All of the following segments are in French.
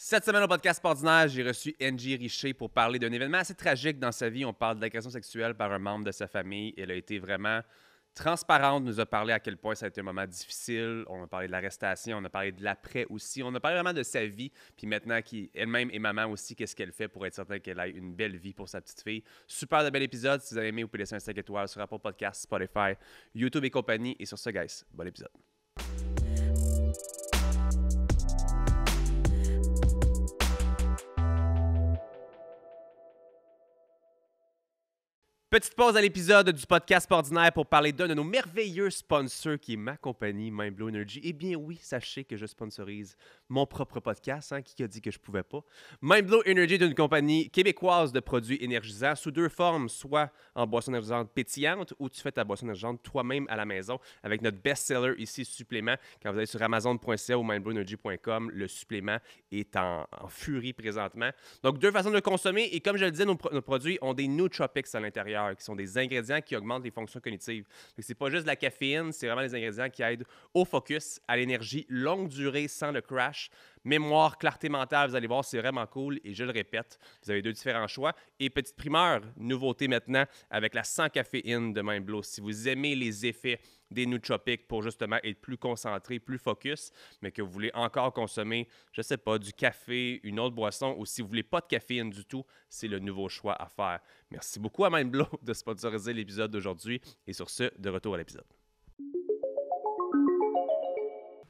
Cette semaine au podcast Ordinaire, j'ai reçu Angie Richer pour parler d'un événement assez tragique dans sa vie. On parle d'agression sexuelle par un membre de sa famille. Elle a été vraiment transparente, nous a parlé à quel point ça a été un moment difficile. On a parlé de l'arrestation, on a parlé de l'après aussi. On a parlé vraiment de sa vie. Puis maintenant, elle-même est maman aussi, qu'est-ce qu'elle fait pour être certaine qu'elle ait une belle vie pour sa petite fille. Super de bel épisode. Si vous avez aimé, vous pouvez laisser un 5 étoiles sur Apple Podcasts, Spotify, YouTube et compagnie. Et sur ce, guys, bon épisode. Petite pause à l'épisode du podcast Ordinaire pour parler d'un de nos merveilleux sponsors qui est ma compagnie, Mindblow Energy. Eh bien oui, sachez que je sponsorise mon propre podcast, qui a dit que je pouvais pas. Mindblow Energy est une compagnie québécoise de produits énergisants sous deux formes, soit en boisson énergisante pétillante ou tu fais ta boisson énergisante toi-même à la maison avec notre best-seller ici, supplément. Quand vous allez sur amazon.ca ou mindblowenergy.com, le supplément est en furie présentement. Donc deux façons de le consommer et comme je le disais, nos produits ont des nootropics à l'intérieur qui sont des ingrédients qui augmentent les fonctions cognitives. C'est pas juste de la caféine, c'est vraiment des ingrédients qui aident au focus, à l'énergie, longue durée sans le crash, mémoire, clarté mentale. Vous allez voir, c'est vraiment cool et je le répète, vous avez deux différents choix. Et petite primeur, nouveauté maintenant avec la sans caféine de Mindblow. Si vous aimez les effets des nootropics pour justement être plus concentré, plus focus, mais que vous voulez encore consommer, je sais pas, du café, une autre boisson, ou si vous voulez pas de caféine du tout, c'est le nouveau choix à faire. Merci beaucoup à Mindblow de sponsoriser l'épisode d'aujourd'hui. Et sur ce, de retour à l'épisode.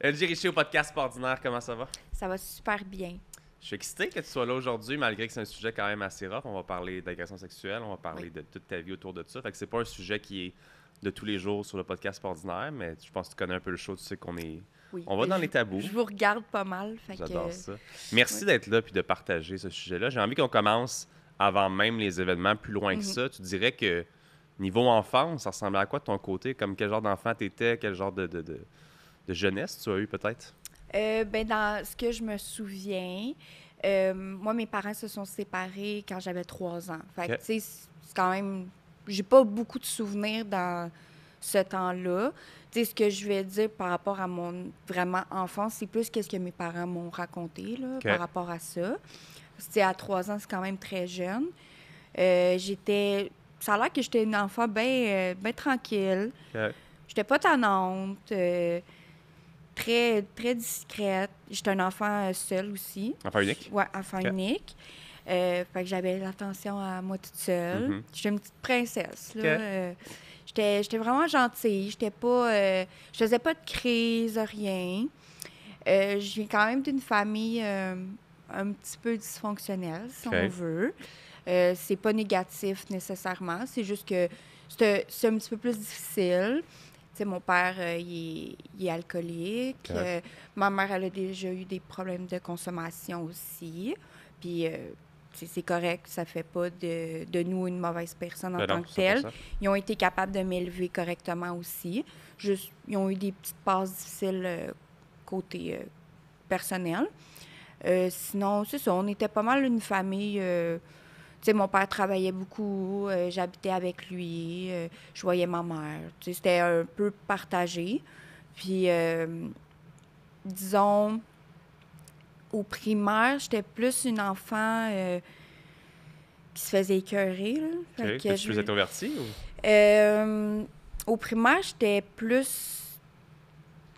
Angie Richer au podcast Ordinaire, comment ça va? Ça va super bien. Je suis excité que tu sois là aujourd'hui, malgré que c'est un sujet quand même assez rough. On va parler d'agression sexuelle, on va parler de toute ta vie autour de ça. Fait que c'est pas un sujet qui est de tous les jours sur le podcast Ordinaire, mais je pense que tu connais un peu le show, tu sais qu'on est... Oui. On va dans les tabous. Je vous regarde pas mal. J'adore ça. Merci d'être là et de partager ce sujet-là. J'ai envie qu'on commence avant même les événements, plus loin que ça. Tu dirais que niveau enfance, ça ressemblait à quoi de ton côté? Comme quel genre d'enfant tu étais? Quel genre de jeunesse tu as eu peut-être? Dans ce que je me souviens, moi, mes parents se sont séparés quand j'avais 3 ans. Fait que, tu sais, c'est quand même... J'ai pas beaucoup de souvenirs dans ce temps-là. Tu sais, ce que je vais dire par rapport à mon vraiment enfance, c'est plus qu'est-ce que mes parents m'ont raconté là, par rapport à ça. C'était à 3 ans, c'est quand même très jeune. Ça a l'air que j'étais une enfant bien tranquille. J'étais pas tannante, très, très discrète. J'étais un enfant seul aussi. Enfant unique? Oui, enfant unique. Fait que j'avais l'attention à moi toute seule. J'étais une petite princesse. Là. J'étais vraiment gentille. J'étais pas... je faisais pas de crise, rien. Je viens quand même d'une famille un petit peu dysfonctionnelle, si on veut. C'est pas négatif nécessairement. C'est juste que c'est un petit peu plus difficile. Tu sais, mon père, il est alcoolique. Ma mère, elle a déjà eu des problèmes de consommation aussi. Puis... c'est correct, ça fait pas de nous une mauvaise personne en tant que telle. Ils ont été capables de m'élever correctement aussi. Juste, ils ont eu des petites passes difficiles côté personnel. Sinon, c'est ça, on était pas mal une famille... tu sais, mon père travaillait beaucoup, j'habitais avec lui, je voyais ma mère. Tu sais, c'était un peu partagé. Puis, disons... Au primaire, j'étais plus une enfant qui se faisait écœurer. Tu plus introvertie? Au primaire, j'étais plus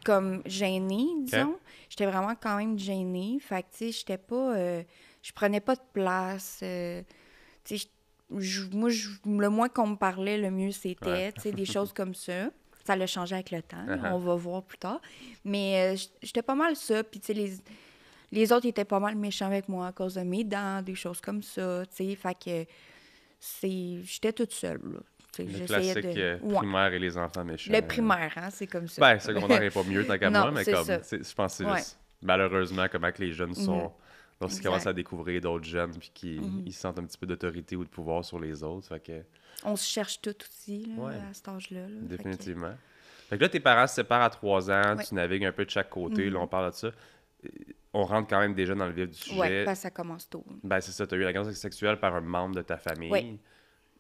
comme gênée, disons. J'étais vraiment quand même gênée. Fait que, tu sais, j'étais pas... je prenais pas de place. Tu sais, le moins qu'on me parlait, le mieux c'était. Tu sais, des choses comme ça. Ça l'a changé avec le temps. On va voir plus tard. Mais j'étais pas mal ça. Puis, tu sais, les autres étaient pas mal méchants avec moi à cause de mes dents, des choses comme ça, tu sais. Fait que j'étais toute seule, là. Le classique primaire et les enfants méchants. Le primaire, c'est comme ça. Ben, secondaire n'est pas mieux tant qu'à moi, mais comme, je pense que c'est juste, malheureusement, comment que les jeunes sont, lorsqu'ils commencent à découvrir d'autres jeunes, puis qu'ils sentent un petit peu d'autorité ou de pouvoir sur les autres, fait que... On se cherche tout aussi, là, à cet âge-là. Là, définitivement. Fait que là, tes parents se séparent à 3 ans, tu navigues un peu de chaque côté, là, on parle de ça. On rentre quand même déjà dans le vif du sujet. Oui, ça commence tôt. Ben, c'est ça, tu as eu l'agression sexuelle par un membre de ta famille. Oui.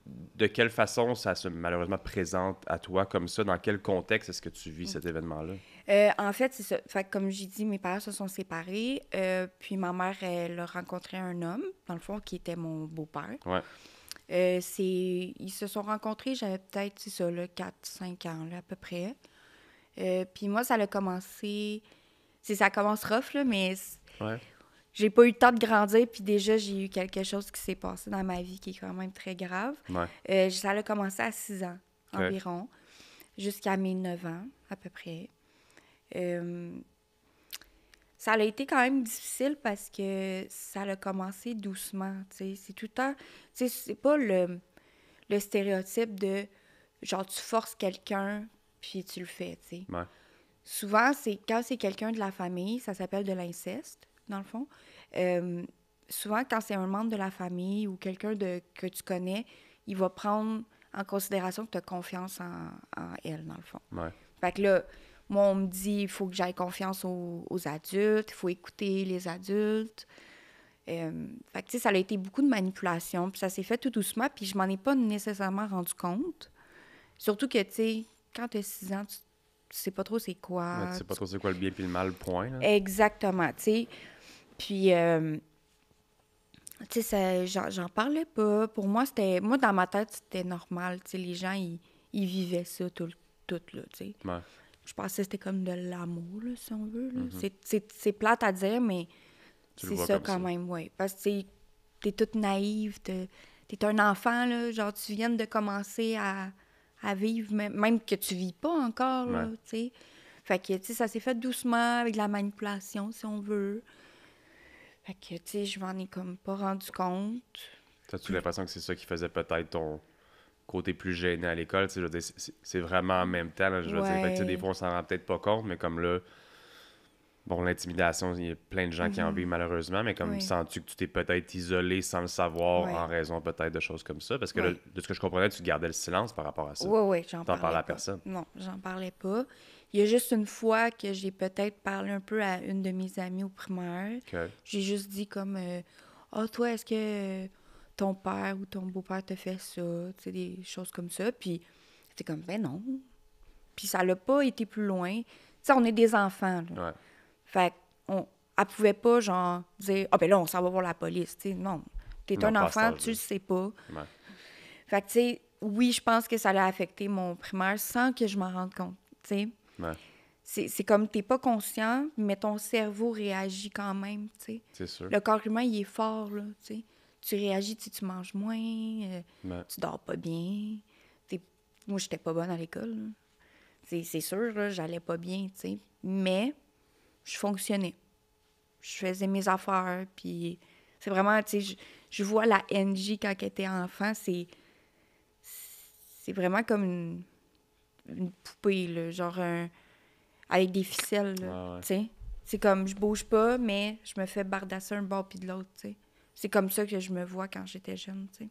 De quelle façon ça se malheureusement présente à toi comme ça? Dans quel contexte est-ce que tu vis cet événement-là? En fait, c'est ça. Fait que comme j'ai dit, mes parents se sont séparés. Puis ma mère, elle a rencontré un homme, dans le fond, qui était mon beau-père. Ouais. Ils se sont rencontrés, j'avais peut-être, c'est ça, 4-5 ans, là, à peu près. Puis moi, ça a commencé... Ça commence rough, là, mais Ouais. j'ai pas eu le temps de grandir. Puis déjà, j'ai eu quelque chose qui s'est passé dans ma vie qui est quand même très grave. Ouais. Ça a commencé à 6 ans environ, jusqu'à mes 9 ans, à peu près. Ça a été quand même difficile parce que ça a commencé doucement, tu sais. C'est tout le temps... Tu sais, c'est pas le stéréotype de, genre, tu forces quelqu'un, puis tu le fais, tu sais. Ouais. Souvent, quand c'est quelqu'un de la famille, ça s'appelle de l'inceste, dans le fond. Souvent, quand c'est un membre de la famille ou quelqu'un que tu connais, il va prendre en considération que tu as confiance en elle, dans le fond. Ouais. Fait que là, moi, on me dit, il faut que j'aille confiance aux adultes, il faut écouter les adultes. Fait que, tu sais, ça a été beaucoup de manipulation, puis ça s'est fait tout doucement, puis je m'en ai pas nécessairement rendu compte. Surtout que, tu sais, quand tu as 6 ans, tu sais pas trop c'est quoi. Mais tu sais pas trop c'est quoi le bien puis le mal, point. Là. Exactement, tu sais. Puis, tu sais, j'en parlais pas. Pour moi, moi, dans ma tête, c'était normal. Tu sais, les gens, ils vivaient ça tout, là, tu sais. Ouais. Je pensais que c'était comme de l'amour, là, si on veut. Là. Mm-hmm. C'est plate à dire, mais c'est ça quand ça. même, oui. Parce que t'es toute naïve, t'es un enfant, là, genre tu viens de commencer à vivre, même que tu vis pas encore, là, tu sais. Fait que, tu sais, ça s'est fait doucement, avec de la manipulation, si on veut. Fait que, tu sais, je m'en ai comme pas rendu compte. T'as-tu l'impression que c'est ça qui faisait peut-être ton côté plus gêné à l'école? Je veux dire, c'est vraiment en même temps. Là, je veux dire, fait que, des fois, on s'en rend peut-être pas compte, mais comme là, bon, l'intimidation, il y a plein de gens qui en vivent malheureusement, mais comme sens-tu que tu t'es peut-être isolé sans le savoir en raison peut-être de choses comme ça? Parce que là, de ce que je comprenais, tu gardais le silence par rapport à ça. Oui, j'en parlais parlais à pas. personne. Non, j'en parlais pas. Il y a juste une fois que j'ai peut-être parlé un peu à une de mes amies au primaire. Okay. J'ai juste dit comme toi, est-ce que ton père ou ton beau-père te fait ça? Tu sais, des choses comme ça. Puis c'était comme, ben non. Puis ça l'a pas été plus loin. Tu sais, on est des enfants, là. Ouais. Fait elle pouvait pas, genre, dire, ben là, on s'en va voir la police. Tu sais, non. T'es un enfant, tu le sais pas. Ouais. Fait que, tu sais, oui, je pense que ça a affecté mon primaire sans que je m'en rende compte, tu sais. Ouais. C'est comme, t'es pas conscient, mais ton cerveau réagit quand même, tu sais. C'est sûr. Le corps humain, il est fort, là, tu sais. Tu réagis, tu manges moins, tu dors pas bien. Moi, j'étais pas bonne à l'école, là. C'est sûr, là, j'allais pas bien, tu sais. Mais je fonctionnais. Je faisais mes affaires, puis c'est vraiment, tu sais, je vois la NJ quand elle était enfant, c'est vraiment comme une poupée, là, genre avec des ficelles, là, tu sais. C'est comme, je bouge pas, mais je me fais bardasser un bord puis de l'autre, tu sais. C'est comme ça que je me vois quand j'étais jeune, tu sais.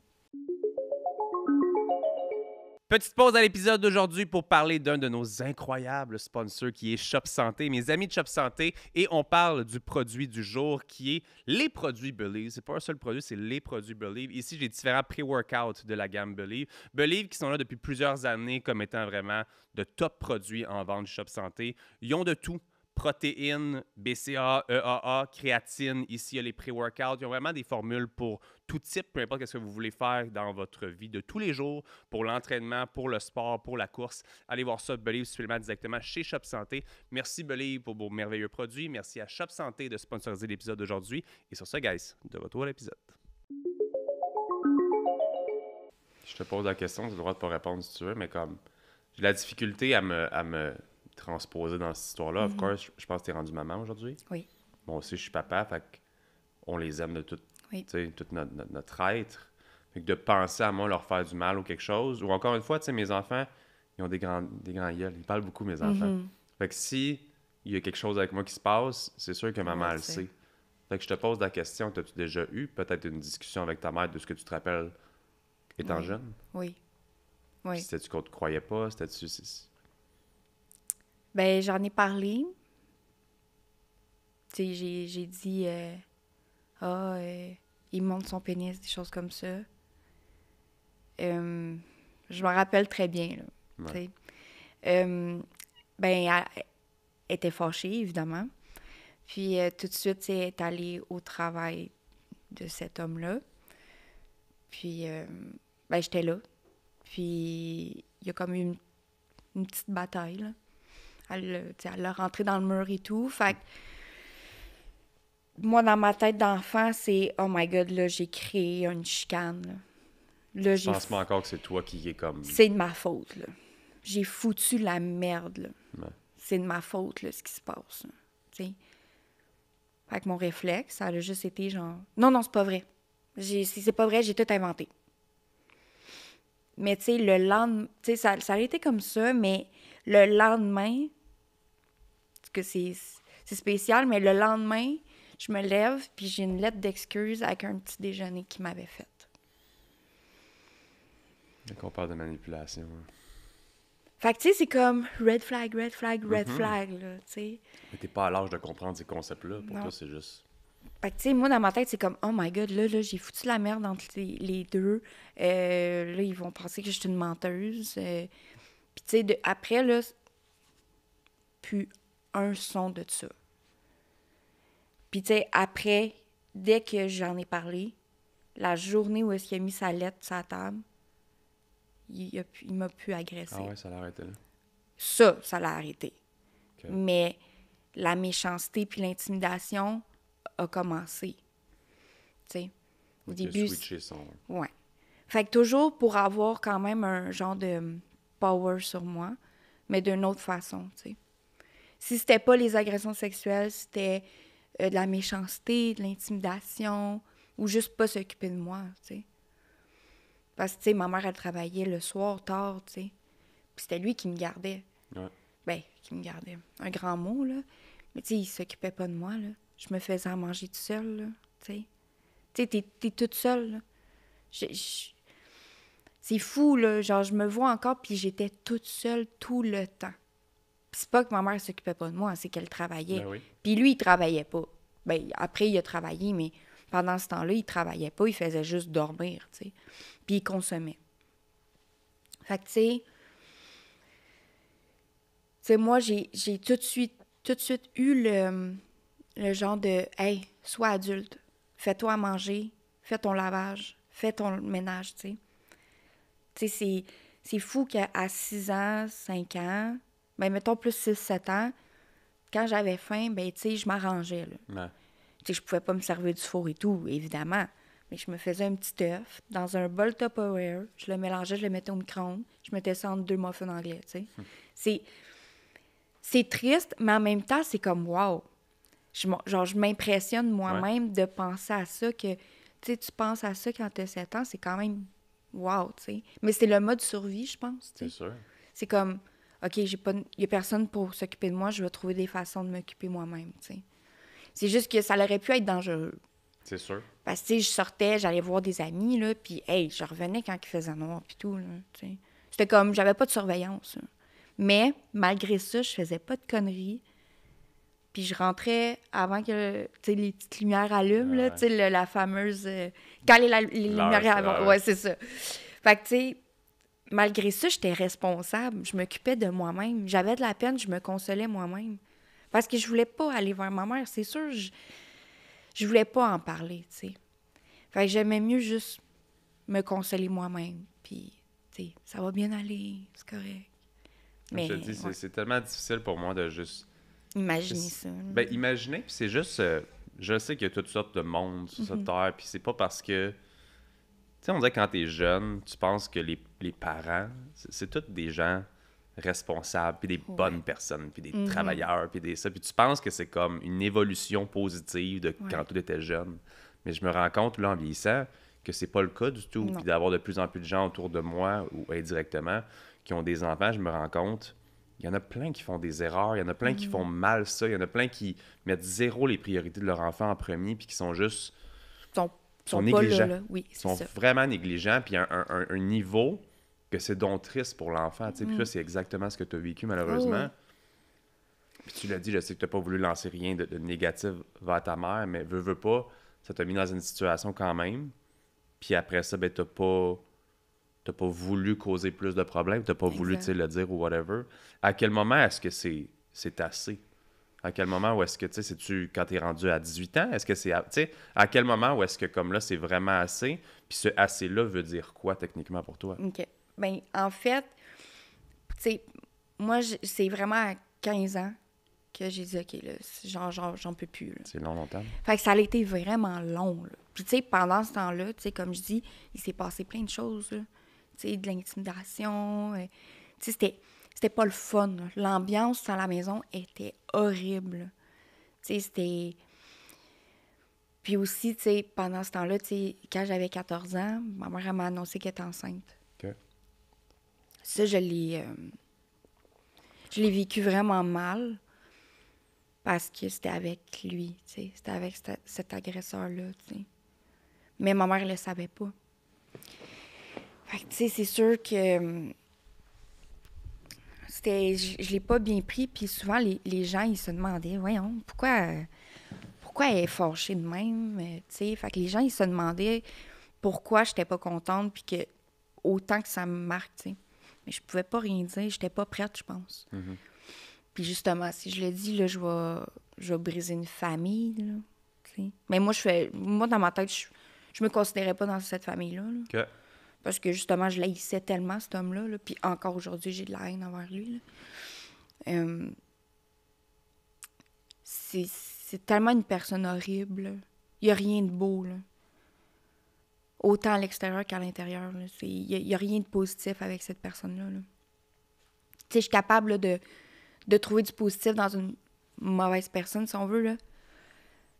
Petite pause à l'épisode d'aujourd'hui pour parler d'un de nos incroyables sponsors qui est Shop Santé, mes amis de Shop Santé, et on parle du produit du jour qui est les produits Believe. C'est pas un seul produit, c'est les produits Believe. Ici, j'ai différents pré-workouts de la gamme Believe. Believe qui sont là depuis plusieurs années comme étant vraiment de top produits en vente Shop Santé. Ils ont de tout. Protéines, BCA, EAA, créatine. Ici, il y a les pré-workouts. Ils ont vraiment des formules pour tout type, peu importe ce que vous voulez faire dans votre vie de tous les jours, pour l'entraînement, pour le sport, pour la course. Allez voir ça, Believe Supplément directement chez Shop Santé. Merci Believe pour vos merveilleux produits. Merci à Shop Santé de sponsoriser l'épisode d'aujourd'hui. Et sur ça, guys, de retour à l'épisode. Je te pose la question, tu as le droit de pas répondre si tu veux, mais comme j'ai la difficulté à me transposer dans cette histoire-là. Of course, je pense que tu es rendu maman aujourd'hui. Oui. Moi aussi, je suis papa, fait qu'on les aime de tout, tout notre être. Fait que de penser à moi leur faire du mal ou quelque chose, ou encore une fois, tu sais, mes enfants, ils ont des grands gueules. Ils parlent beaucoup, mes enfants. Fait que si il y a quelque chose avec moi qui se passe, c'est sûr que maman le sait. Fait que je te pose la question, as-tu déjà eu peut-être une discussion avec ta mère de ce que tu te rappelles étant jeune? Oui. Oui. Puis c'était-tu qu'on te croyait pas? C'était-tu... Ben, j'en ai parlé. Tu sais, j'ai dit, il monte son pénis, des choses comme ça. Je me rappelle très bien, là. Tu sais. Ben, elle était fâchée, évidemment. Puis tout de suite, elle est allée au travail de cet homme-là. Puis, j'étais là. Puis, il y a comme eu une petite bataille, là. Elle l'a rentré dans le mur et tout. Fait que, moi, dans ma tête d'enfant, c'est « Oh my God, là, j'ai créé une chicane. » Là, Je pense pas encore que c'est toi qui est comme... C'est de ma faute, là. J'ai foutu la merde, là. Ouais. C'est de ma faute, là, ce qui se passe, tu sais. Fait que mon réflexe, ça a juste été genre « Non, c'est pas vrai. C'est pas vrai, j'ai tout inventé. » Mais tu sais, le lendemain... Tu sais, ça a été comme ça, mais le lendemain... Parce que c'est spécial, mais le lendemain, je me lève, puis j'ai une lettre d'excuse avec un petit déjeuner qu'il m'avait fait. Donc on parle de manipulation. Hein. Fait que tu sais, c'est comme red flag, red flag, red flag, là, tu sais. Mais t'es pas à l'âge de comprendre ces concepts-là. Pour toi, c'est juste... Fait que tu sais, moi, dans ma tête, c'est comme, oh my God, là j'ai foutu la merde entre les deux. Là, ils vont penser que je suis une menteuse. Puis tu sais, après, là, plus un son de ça. Puis tu sais, après, dès que j'en ai parlé, la journée où est-ce qu'il a mis sa lettre sur la table, il m'a pu agresser. Ah ouais, ça l'a arrêté là? Ça l'a arrêté. Okay. Mais la méchanceté puis l'intimidation a commencé. Tu sais, au début... switché son... Ouais. Fait que toujours pour avoir quand même un genre de power sur moi, mais d'une autre façon, tu sais. Si c'était pas les agressions sexuelles, c'était de la méchanceté, de l'intimidation, ou juste pas s'occuper de moi, tu sais. Parce que, tu sais, ma mère, elle travaillait le soir, tard, tu sais. Puis c'était lui qui me gardait. Ouais. Ben, qui me gardait. Un grand mot, là. Mais, tu sais, il s'occupait pas de moi, là. Je me faisais à manger toute seule, là, tu sais. Tu sais, t'es toute seule, là. C'est fou, là. Genre, je me vois encore, puis j'étais toute seule tout le temps. Puis c'est pas que ma mère s'occupait pas de moi, c'est qu'elle travaillait. Ben oui. Puis lui, il travaillait pas. Ben, après, il a travaillé, mais pendant ce temps-là, il travaillait pas, il faisait juste dormir, tu sais. Puis il consommait. Fait que, tu sais, moi, j'ai tout de suite eu le genre de « Hey, sois adulte, fais-toi à manger, fais ton lavage, fais ton ménage, tu sais. » Tu sais, c'est fou qu'à 6 ans, 5 ans, ben mettons plus 6-7 ans, quand j'avais faim, ben tu sais, je m'arrangeais, là. Ouais. Tu sais, je pouvais pas me servir du four et tout, évidemment. Mais je me faisais un petit œuf dans un bol Tupperware, je le mélangeais, je le mettais au micro-ondes, je mettais ça entre 2 muffins anglais, tu sais. C'est triste, mais en même temps, c'est comme wow. Je m'impressionne moi-même de penser à ça, que, tu sais, tu penses à ça quand t'as 7 ans, c'est quand même wow, tu sais. Mais c'est le mode survie, je pense, tu sais. C'est sûr. C'est comme, OK, il y a personne pour s'occuper de moi, je vais trouver des façons de m'occuper moi-même, tu sais. C'est juste que ça aurait pu être dangereux. C'est sûr. Parce que, tu sais, je sortais, j'allais voir des amis, là, puis, hey, je revenais quand il faisait noir, puis tout, là, tu sais. C'était comme, j'avais pas de surveillance, là. Mais, malgré ça, je faisais pas de conneries. Puis je rentrais avant que, tu sais, les petites lumières allument, là, tu sais, la fameuse... quand les lumières allument, ouais, c'est ça. Fait que, tu sais, malgré ça, j'étais responsable. Je m'occupais de moi-même. J'avais de la peine, je me consolais moi-même. Parce que je voulais pas aller vers ma mère, c'est sûr. Je voulais pas en parler, tu sais. Fait que j'aimais mieux juste me consoler moi-même. Puis, tu sais, ça va bien aller, c'est correct. Mais, je te dis, c'est tellement difficile pour moi de juste... Imaginer ça. Ben, imaginer, puis c'est juste... je sais qu'il y a toutes sortes de monde sur cette terre, puis c'est pas parce que... Tu sais, on dirait que quand t'es jeune, tu penses que les parents, c'est tous des gens responsables, puis des bonnes personnes, puis des travailleurs, puis des ça. Puis tu penses que c'est comme une évolution positive de quand tu étais jeune. Mais je me rends compte, là, en vieillissant, que c'est pas le cas du tout. Puis d'avoir de plus en plus de gens autour de moi, ou indirectement, qui ont des enfants, je me rends compte, il y en a plein qui font des erreurs, il y en a plein qui font mal ça, il y en a plein qui mettent zéro les priorités de leur enfant en premier, puis qui sont juste... sont négligents. Là. Oui, ils sont vraiment négligents, puis un niveau que c'est donc triste pour l'enfant. Puis ça, c'est exactement ce que tu as vécu, malheureusement. Puis tu l'as dit, je sais que tu n'as pas voulu lancer rien de négatif vers ta mère, mais veux pas, ça t'a mis dans une situation quand même. Puis après ça, ben, t'as pas voulu causer plus de problèmes, t'as pas voulu le dire ou whatever. À quel moment est-ce que c'est assez? À quel moment où est-ce que, tu sais, c'est-tu quand t'es rendu à 18 ans? Est-ce que c'est, tu sais, à quel moment où est-ce que, comme là, c'est vraiment assez? Puis ce assez-là veut dire quoi, techniquement, pour toi? OK. Bien, en fait, tu sais, moi, c'est vraiment à 15 ans que j'ai dit, OK, là, j'en peux plus, là. C'est long, longtemps. Fait que ça a été vraiment long, là. Puis, tu sais, pendant ce temps-là, tu sais, comme je dis, il s'est passé plein de choses, là. Tu sais, de l'intimidation. Tu sais, c'était pas le fun, là. L'ambiance dans la maison était horrible. Tu sais, c'était... Puis aussi, tu sais, pendant ce temps-là, tu sais, quand j'avais 14 ans, ma mère elle m'a annoncé qu'elle était enceinte. OK. Ça, je l'ai vécu vraiment mal parce que c'était avec lui, tu sais. C'était avec cet agresseur-là, tu sais. Mais ma mère, elle le savait pas. Fait que, tu sais, c'est sûr que je l'ai pas bien pris, puis souvent, les gens, ils se demandaient, voyons, pourquoi elle est fâchée de même, tu sais. Fait que les gens, ils se demandaient pourquoi j'étais pas contente, puis que autant que ça me marque, tu sais. Mais je pouvais pas rien dire, j'étais pas prête, je pense. Mm-hmm. Puis justement, si je le dis, là, je vais briser une famille, là, tu sais. Mais moi, dans ma tête, je me considérais pas dans cette famille-là, là. OK. Parce que justement, je l'haïssais tellement, cet homme-là, là. Puis encore aujourd'hui, j'ai de la haine envers lui, là. C'est tellement une personne horrible, là. Il n'y a rien de beau, là. Autant à l'extérieur qu'à l'intérieur, là. Il y a rien de positif avec cette personne-là, là. Tu sais, je suis capable, là, de trouver du positif dans une mauvaise personne, si on veut, là.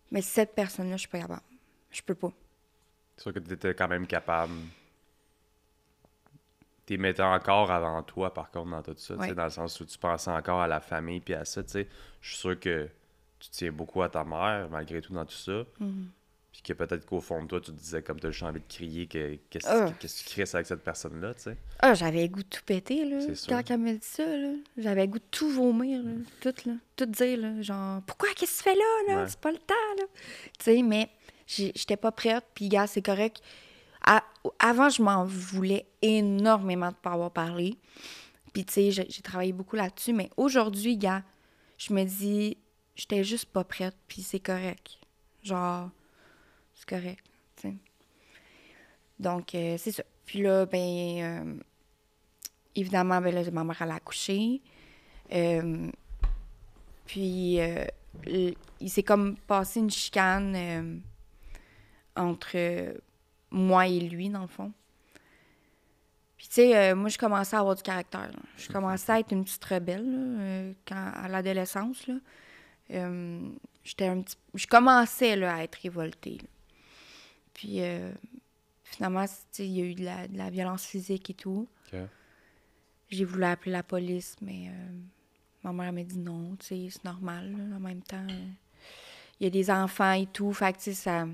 Mais cette personne-là, je suis pas capable. Je peux pas. C'est sûr que tu étais quand même capable. T'es mettais encore avant toi, par contre, dans tout ça, tu sais, Ouais. dans le sens où tu pensais encore à la famille puis à ça, tu sais. Je suis sûr que tu tiens beaucoup à ta mère, malgré tout, dans tout ça. Puis que peut-être qu'au fond de toi, tu te disais, comme tu as juste envie de crier, qu'est-ce que tu cries avec cette personne-là, tu sais. Ah, j'avais le goût de tout péter, là, C'est sûr. quand elle me dit ça, là. J'avais le goût de tout vomir, là, tout dire, là, genre, pourquoi, qu'est-ce que tu fais là, Ouais. c'est pas le temps, là. Tu sais, mais j'étais pas prête, puis gars, c'est correct. Avant, je m'en voulais énormément de pas avoir parlé, puis tu sais, j'ai travaillé beaucoup là-dessus, mais aujourd'hui, gars, je me dis, j'étais juste pas prête, puis c'est correct. Genre, c'est correct, tu sais. Donc, c'est ça. Puis là, évidemment, ben là, ma mère, elle a accouché. Puis, il s'est comme passé une chicane entre moi et lui, dans le fond. Puis, tu sais, moi, je commençais à avoir du caractère, là. Je commençais à être une petite rebelle, là, à l'adolescence, là. Je commençais, là, à être révoltée, là. Puis, finalement, tu sais, il y a eu de la violence physique et tout. OK. J'ai voulu appeler la police, mais ma mère m'a dit non, tu sais, c'est normal, là. En même temps, il y a des enfants et tout, fait que, tu sais,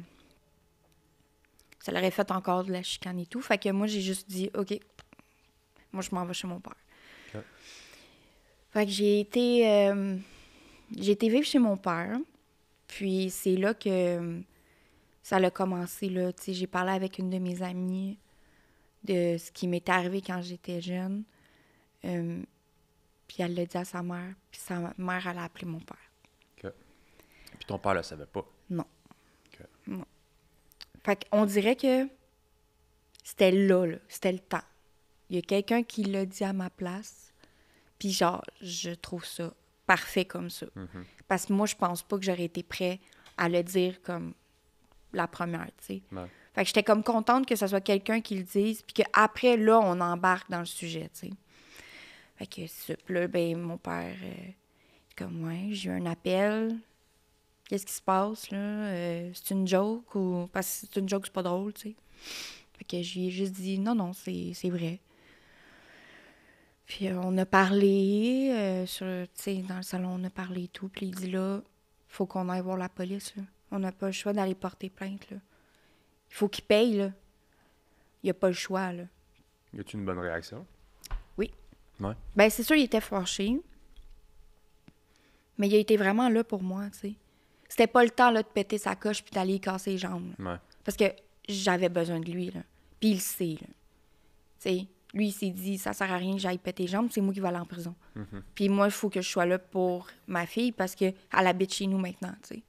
ça leur a fait encore de la chicane et tout. Fait que moi, j'ai juste dit, OK, moi, je m'en vais chez mon père. OK. Fait que j'ai été vivre chez mon père, puis c'est là que ça a commencé, là. Tu sais, j'ai parlé avec une de mes amies de ce qui m'était arrivé quand j'étais jeune. Puis elle l'a dit à sa mère. Puis sa mère, elle a appelé mon père. OK. Puis ton père le savait pas. Non. OK. Non. Fait qu'on dirait que c'était là, c'était le temps. Il y a quelqu'un qui l'a dit à ma place. Puis genre, je trouve ça parfait comme ça. Mhm. Parce que moi, je pense pas que j'aurais été prêt à le dire comme la première, tu sais. Ouais. Fait que j'étais comme contente que ce soit quelqu'un qui le dise, puis qu'après, là, on embarque dans le sujet, tu sais. Fait que ça. Puis là, ben, mon père, comme, ouais, j'ai eu un appel. Qu'est-ce qui se passe, là? C'est une joke ou... Parce que c'est une joke, c'est pas drôle, tu sais. Fait que je lui ai juste dit, non, c'est vrai. Puis on a parlé, tu sais, dans le salon, on a parlé et tout. Puis il dit, là, faut qu'on aille voir la police, là. On n'a pas le choix d'aller porter plainte, là. Il faut qu'il paye, là. Il n'y a pas le choix, là. Y a-tu une bonne réaction? Oui. Ouais. Ben c'est sûr, il était fâché. Mais il a été vraiment là pour moi, tu sais. C'était pas le temps, là, de péter sa coche puis d'aller y casser les jambes, là. Ouais. Parce que j'avais besoin de lui, là. Puis il le sait, là. Tu sais, Lui, il s'est dit, ça sert à rien que j'aille péter les jambes, c'est moi qui vais aller en prison. Puis moi, il faut que je sois là pour ma fille parce qu'elle habite chez nous maintenant, tu sais.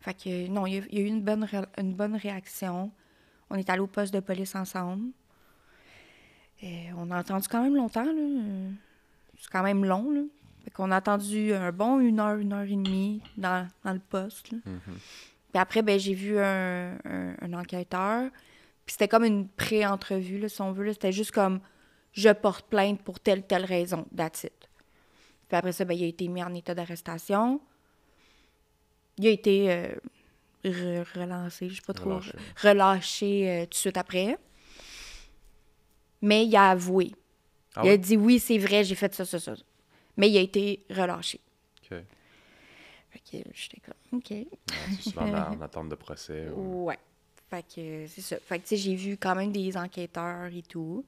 Fait que, non, il y a eu une bonne réaction. On est allés au poste de police ensemble. Et on a attendu quand même longtemps, là. C'est quand même long, là. Fait qu'on a attendu un bon 1 heure et demie dans le poste, là. Puis après, ben j'ai vu un enquêteur. Puis c'était comme une pré-entrevue, là, si on veut. Là. C'était juste comme, je porte plainte pour telle raison, that's it. Puis après ça, ben, il a été mis en état d'arrestation. Il a été relancé, je sais pas trop, relâché tout de suite après. Mais il a avoué. Il a dit, oui, c'est vrai, j'ai fait ça. Mais il a été relâché. OK. Fait que j'étais comme, OK. Ouais, c'est souvent en attente de procès. Ouais. Fait que c'est ça. Fait que, tu sais, j'ai vu quand même des enquêteurs et tout.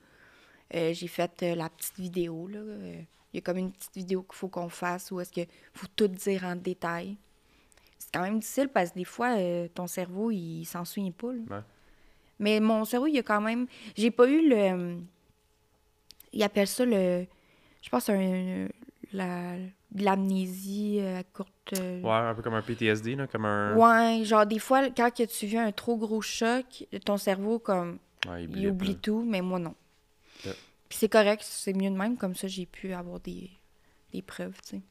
J'ai fait la petite vidéo, là. Il y a comme une petite vidéo qu'il faut qu'on fasse où est-ce qu'il faut tout dire en détail. C'est quand même difficile parce que des fois, ton cerveau, il s'en souvient pas, là. Ouais. Mais mon cerveau, il a quand même... J'ai pas eu le... Ils appellent ça le... Je pense l'amnésie à courte... Ouais, un peu comme un PTSD, là, comme un... Ouais, genre des fois, quand tu vis un trop gros choc, ton cerveau, comme, Ouais, il oublie tout, mais moi, non. Yeah. Puis c'est correct, c'est mieux de même, comme ça, j'ai pu avoir des preuves, tu sais.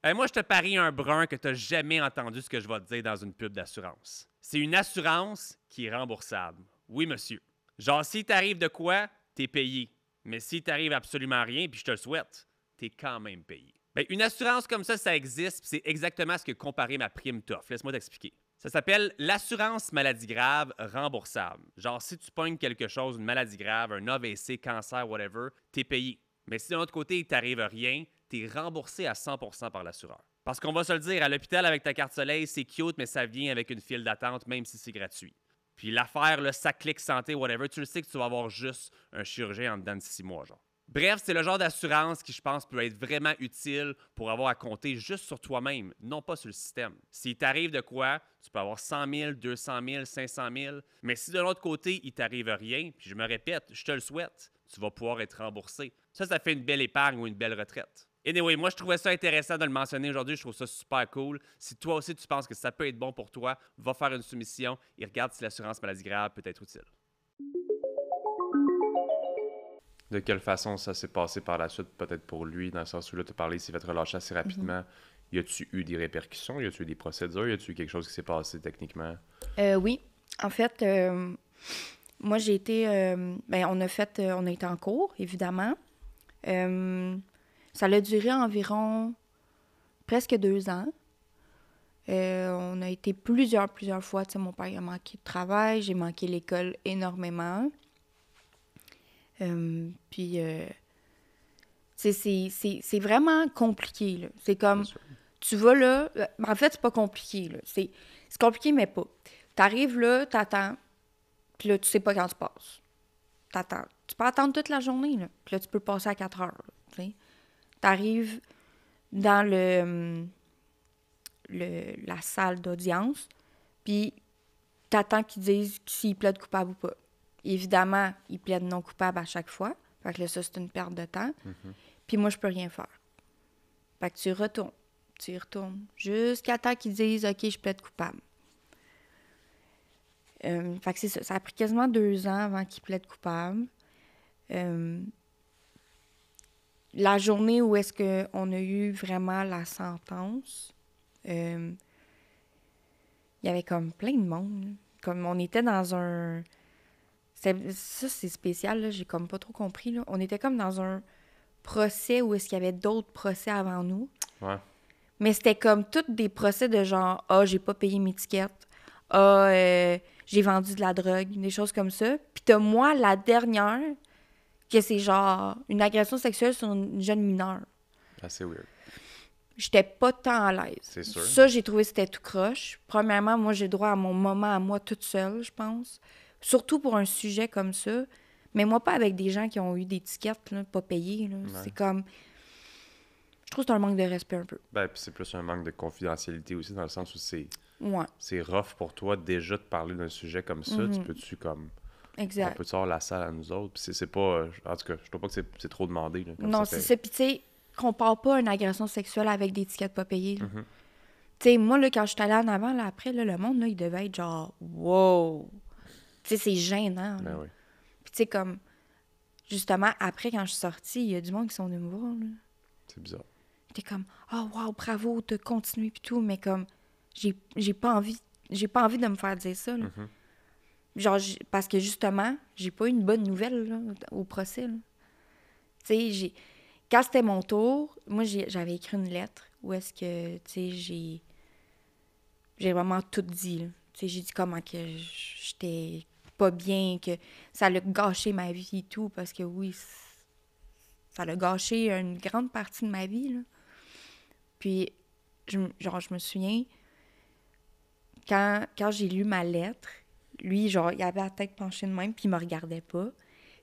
Hey, moi, je te parie un brun que tu n'as jamais entendu ce que je vais te dire dans une pub d'assurance. C'est une assurance qui est remboursable. Oui, monsieur. Genre, si t'arrive de quoi, t'es payé. Mais si t'arrive absolument rien, puis je te le souhaite, t'es quand même payé. Bien, une assurance comme ça existe, puis c'est exactement ce que comparer ma prime t'offre. Laisse-moi t'expliquer. Ça s'appelle l'assurance maladie grave remboursable. Genre, si tu pognes quelque chose, une maladie grave, un AVC, cancer, whatever, t'es payé. Mais si de l'autre côté, il t'arrive rien, t'es remboursé à 100% par l'assureur. Parce qu'on va se le dire, à l'hôpital avec ta carte soleil, c'est cute, mais ça vient avec une file d'attente, même si c'est gratuit. Puis l'affaire, le sac clic santé, whatever, tu le sais que tu vas avoir juste un chirurgien en dedans de 6 mois, genre. Bref, c'est le genre d'assurance qui, je pense, peut être vraiment utile pour avoir à compter juste sur toi-même, non pas sur le système. S'il t'arrive de quoi, tu peux avoir 100 000, 200 000, 500 000, mais si de l'autre côté, il t'arrive rien, puis je me répète, je te le souhaite, tu vas pouvoir être remboursé. Ça fait une belle épargne ou une belle retraite. Anyway, moi, je trouvais ça intéressant de le mentionner aujourd'hui. Je trouve ça super cool. Si toi aussi, tu penses que ça peut être bon pour toi, va faire une soumission et regarde si l'assurance maladie grave peut être utile. De quelle façon ça s'est passé par la suite, peut-être pour lui, dans le sens où là, tu as parlé, s'il va te relâcher assez rapidement. Y a-tu eu des répercussions? Y a-tu eu des procédures? Y a-tu eu quelque chose qui s'est passé techniquement? Oui. En fait, moi, j'ai été... on a été en cours, évidemment. Ça a duré environ presque 2 ans. On a été plusieurs fois. Tu sais, mon père a manqué de travail, j'ai manqué l'école énormément. C'est vraiment compliqué, là. C'est comme, tu vas là... En fait, c'est pas compliqué, là. C'est compliqué, mais pas. T'arrives là, t'attends, puis là, tu sais pas quand tu passes. T'attends. Tu peux attendre toute la journée, là. Puis là, tu peux passer à 4 heures, tu sais. T'arrives dans la salle d'audience, puis t'attends qu'ils disent s'ils plaident coupable ou pas. Évidemment, ils plaident non coupable à chaque fois. Fait que là, ça, c'est une perte de temps. Puis moi, je peux rien faire. Fait que tu y retournes, jusqu'à temps qu'ils disent « OK, je plaide coupable ». Fait que c'est ça. Ça a pris quasiment 2 ans avant qu'ils plaident coupable. La journée où est-ce qu'on a eu vraiment la sentence, il y avait comme plein de monde. Comme on était dans un... Ça, c'est spécial, là, j'ai comme pas trop compris. Là. On était comme dans un procès où est-ce qu'il y avait d'autres procès avant nous. Ouais. Mais c'était comme tous des procès de genre « Ah, j'ai pas payé mes tickets. Ah, j'ai vendu de la drogue. » Des choses comme ça. Puis t'as moi, la dernière, que c'est genre une agression sexuelle sur une jeune mineure. Assez weird. J'étais pas tant à l'aise. C'est sûr. Ça, j'ai trouvé que c'était tout croche. Premièrement, moi, j'ai droit à mon moment à moi toute seule, je pense. Surtout pour un sujet comme ça. Mais moi, pas avec des gens qui ont eu des tickets, là, pas payés. Là. Ouais. C'est comme... Je trouve que c'est un manque de respect un peu. Ben, puis c'est plus un manque de confidentialité aussi, dans le sens où c'est Ouais. C'est rough pour toi déjà de parler d'un sujet comme ça. Tu peux-tu comme... Exact. On peut-tu avoir la salle à nous autres? Puis c'est pas... en tout cas, je trouve pas que c'est trop demandé. Là, comme Non, ça c'est fait... ça. Puis tu sais, compare pas une agression sexuelle avec des tickets pas payés. Tu Mhm. sais, moi, là, quand je suis allée en avant, là, après, là, le monde, là, il devait être genre, wow! Tu sais, c'est gênant. Ben Là. oui, Puis tu sais, comme, justement, après, quand je suis sortie, il y a du monde qui sont venus me voir. Là. c'est bizarre. T'es comme, oh, wow, bravo, t'as continué, puis tout. Mais comme, j'ai pas envie de me faire dire ça. Là. Mhm. Genre, parce que justement, j'ai pas eu une bonne nouvelle là, au procès. Tu sais, quand c'était mon tour, moi, j'avais écrit une lettre où est-ce que, tu sais, j'ai vraiment tout dit. Là. Tu sais, j'ai dit comment que j'étais pas bien, que ça allait gâcher ma vie et tout, parce que oui, ça a gâché une grande partie de ma vie. Là. Puis, je me souviens, quand j'ai lu ma lettre, lui, genre, il avait la tête penchée de même, puis il me regardait pas.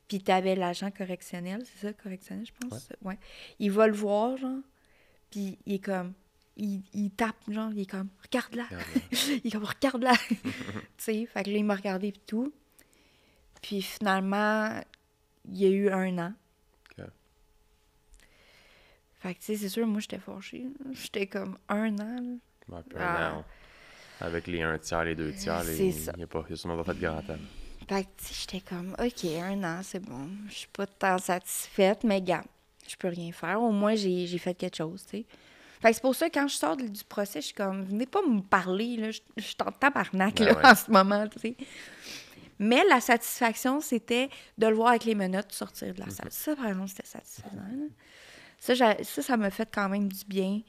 Puis t'avais l'agent correctionnel, c'est ça, correctionnel, je pense? Ouais. Il va le voir, genre, puis il est comme... Il tape, genre, il est comme, regarde-la. Il est comme, regarde-la. Tu sais, fait que là, il m'a regardé puis tout. Puis finalement, il y a eu 1 an. OK. Fait que, tu sais, c'est sûr, moi, j'étais fâchée. J'étais comme 1 an, là. Ouais, puis un an, avec les 1 tiers, les 2 tiers, C'est ça. il a sûrement pas fait de grand temps. Fait que, tu sais, j'étais comme, OK, 1 an, c'est bon. Je suis pas tant satisfaite, mais gars, je peux rien faire. Au moins, j'ai fait quelque chose, tu sais. Fait que c'est pour ça, quand je sors du procès, je suis comme, venez pas me parler, là. Je suis en tabarnak, là, ouais. en ce moment, tu sais. Mais la satisfaction, c'était de le voir avec les menottes sortir de la salle. Ça, par exemple, c'était satisfaisant, là. Ça m'a fait quand même du bien.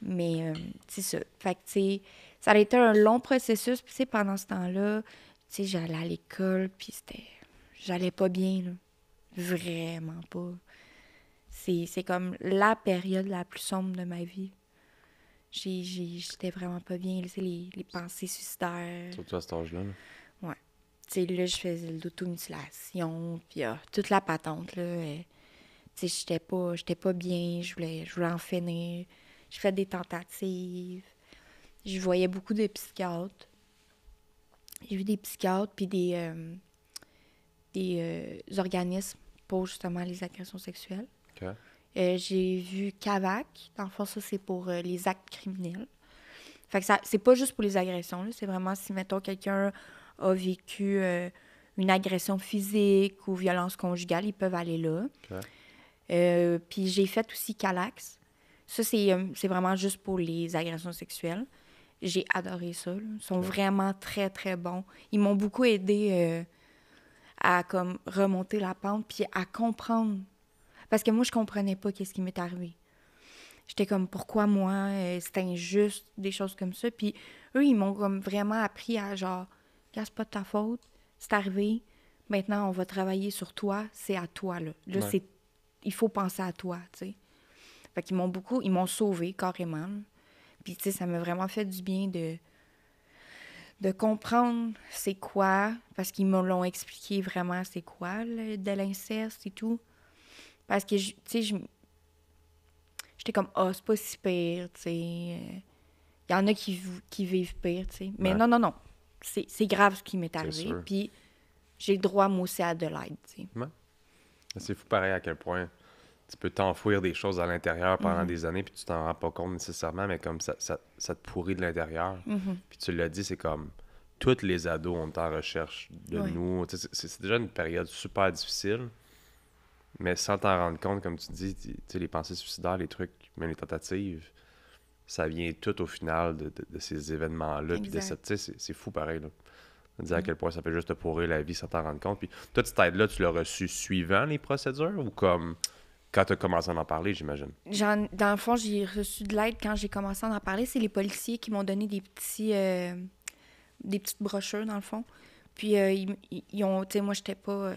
Mais, c'est ça. Fait que, tu sais, ça a été un long processus. Puis, tu sais, pendant ce temps-là, tu sais, j'allais à l'école, puis j'allais pas bien, là. Vraiment pas. C'est comme la période la plus sombre de ma vie. J'étais vraiment pas bien. Tu sais, les pensées suicidaires. Surtout à cet âge-là. Là. Ouais. Tu sais, là, je faisais de l'automutilation, puis toute la patente, là. Tu sais, j'étais pas bien. Je voulais en finir. J'ai fait des tentatives. Je voyais beaucoup de psychiatres. J'ai vu des psychiatres puis des organismes pour justement les agressions sexuelles. OK. J'ai vu CAVAC. Dans le fond, ça, c'est pour les actes criminels. Fait que c'est pas juste pour les agressions, là. C'est vraiment si, mettons, quelqu'un a vécu une agression physique ou violence conjugale, ils peuvent aller là. OK. Puis j'ai fait aussi CALAX. Ça, c'est vraiment juste pour les agressions sexuelles. J'ai adoré ça. Là. Ils sont vraiment très, très bons. Ils m'ont beaucoup aidé à comme remonter la pente puis à comprendre. Parce que moi, je comprenais pas qu'est-ce qui m'est arrivé. J'étais comme, pourquoi moi? C'est injuste, des choses comme ça. Puis eux, ils m'ont comme vraiment appris à genre, c'est pas de ta faute, c'est arrivé. Maintenant, on va travailler sur toi. C'est à toi, là. Là, Ouais. il faut penser à toi, tu sais. Fait qu'ils ils m'ont sauvé carrément. Là. Puis, tu sais, ça m'a vraiment fait du bien de comprendre c'est quoi, parce qu'ils me l'ont expliqué vraiment c'est quoi, de l'inceste et tout. Parce que, tu sais, j'étais comme, ah, c'est pas si pire, tu sais. Il y en a qui vivent pire, tu sais. Mais Ouais. non. C'est grave ce qui m'est arrivé. sûr. Puis, j'ai le droit, moi aussi, à de l'aide, tu sais. Ouais. C'est fou pareil à quel point tu peux t'enfouir des choses à l'intérieur pendant des années puis tu t'en rends pas compte nécessairement, mais comme ça te pourrit de l'intérieur. Puis tu l'as dit, c'est comme tous les ados ont en recherche de Ouais. nous. Tu sais, c'est déjà une période super difficile, mais sans t'en rendre compte, comme tu dis, tu sais, les pensées suicidaires, les trucs, même les tentatives, ça vient tout au final de ces événements-là. Puis de Exact. tu sais, c'est fou pareil. Là. De dire à quel point ça peut juste te pourrir la vie sans t'en rendre compte. Puis toi, cette aide-là, tu l'as reçue suivant les procédures ou comme quand tu as commencé à en parler, j'imagine? Dans le fond, j'ai reçu de l'aide quand j'ai commencé à en parler. C'est les policiers qui m'ont donné des petites brochures, dans le fond. Puis, ils ont... Tu sais, moi, j'étais pas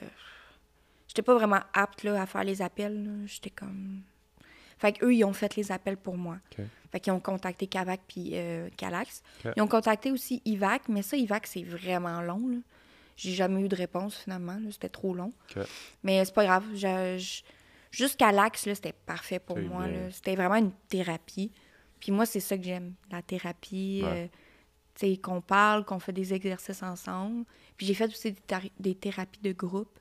vraiment apte, là, à faire les appels, là. J'étais comme... Fait qu'eux, ils ont fait les appels pour moi. OK. Fait qu'ils ont contacté CAVAC puis CALAX. OK. Ils ont contacté aussi IVAC, mais ça, IVAC, c'est vraiment long, là. J'ai jamais eu de réponse, finalement, là. C'était trop long. OK. Mais c'est pas grave. Jusqu'à l'AX, là, c'était parfait pour T'as eu moi. bien. Là. C'était vraiment une thérapie. Puis moi, c'est ça que j'aime, la thérapie. Ouais. tu sais, qu'on parle, qu'on fait des exercices ensemble. Puis j'ai fait aussi des thérapies de groupe,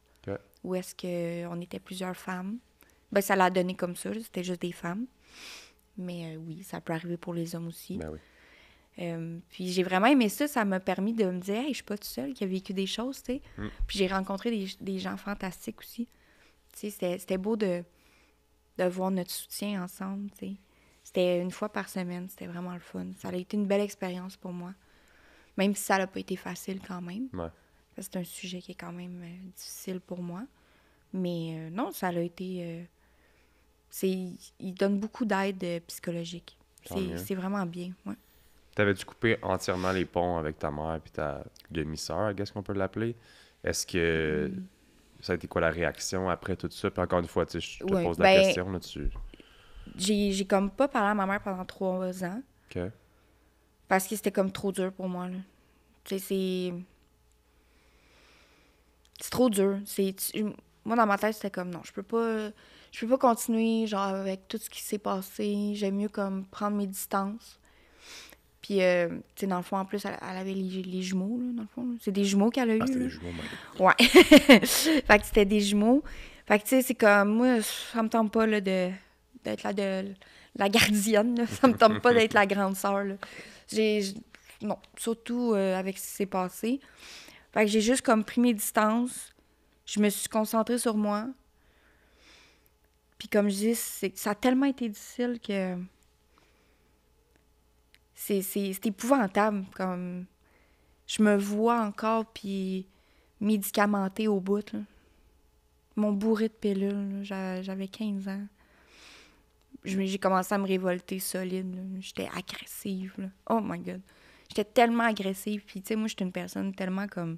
où est-ce qu'on était plusieurs femmes. Ben, ça l'a donné comme ça, c'était juste des femmes. Mais oui, ça peut arriver pour les hommes aussi. Ben oui. Puis j'ai vraiment aimé ça. Ça m'a permis de me dire, hey, je suis pas toute seule qui a vécu des choses, tu sais. Puis j'ai rencontré des gens fantastiques aussi. Tu sais, c'était beau de voir notre soutien ensemble, tu sais. C'était une fois par semaine, c'était vraiment le fun. Ça a été une belle expérience pour moi. Même si ça n'a pas été facile quand même. Ouais. C'est un sujet qui est quand même difficile pour moi. Mais non, ça a été... il donne beaucoup d'aide psychologique. C'est vraiment bien, ouais. T'avais-tu coupé entièrement les ponts avec ta mère et ta demi-sœur, qu'est-ce qu'on peut l'appeler? Est-ce que ça a été quoi la réaction après tout ça? Puis encore une fois, tu sais, je te pose la question là-dessus. J'ai comme pas parlé à ma mère pendant 3 ans. OK. Parce que c'était comme trop dur pour moi, là. Tu sais, c'est trop dur. Moi, dans ma tête, c'était comme, non, je peux pas continuer, genre, avec tout ce qui s'est passé. J'aime mieux, comme, prendre mes distances. Puis, tu sais, dans le fond, en plus, elle avait les jumeaux, là, dans le fond. C'est des jumeaux qu'elle a eu. Ah, c'était là. des jumeaux, même. Ouais. Fait que c'était des jumeaux. Fait que, tu sais, c'est comme, moi, ça me tente pas, là, d'être la gardienne, là. Ça me tente pas d'être la grande sœur, là. Non, surtout avec ce qui s'est passé. Fait que j'ai juste, comme, pris mes distances. Je me suis concentrée sur moi. Puis, comme je dis, ça a tellement été difficile que... C'est épouvantable, comme... Je me vois encore, puis médicamentée au bout, là. Mon bourré de pilules, là, j'avais 15 ans. J'ai commencé à me révolter solide, là. J'étais agressive, là. Oh my God. J'étais tellement agressive, puis tu sais, moi, j'étais une personne tellement comme...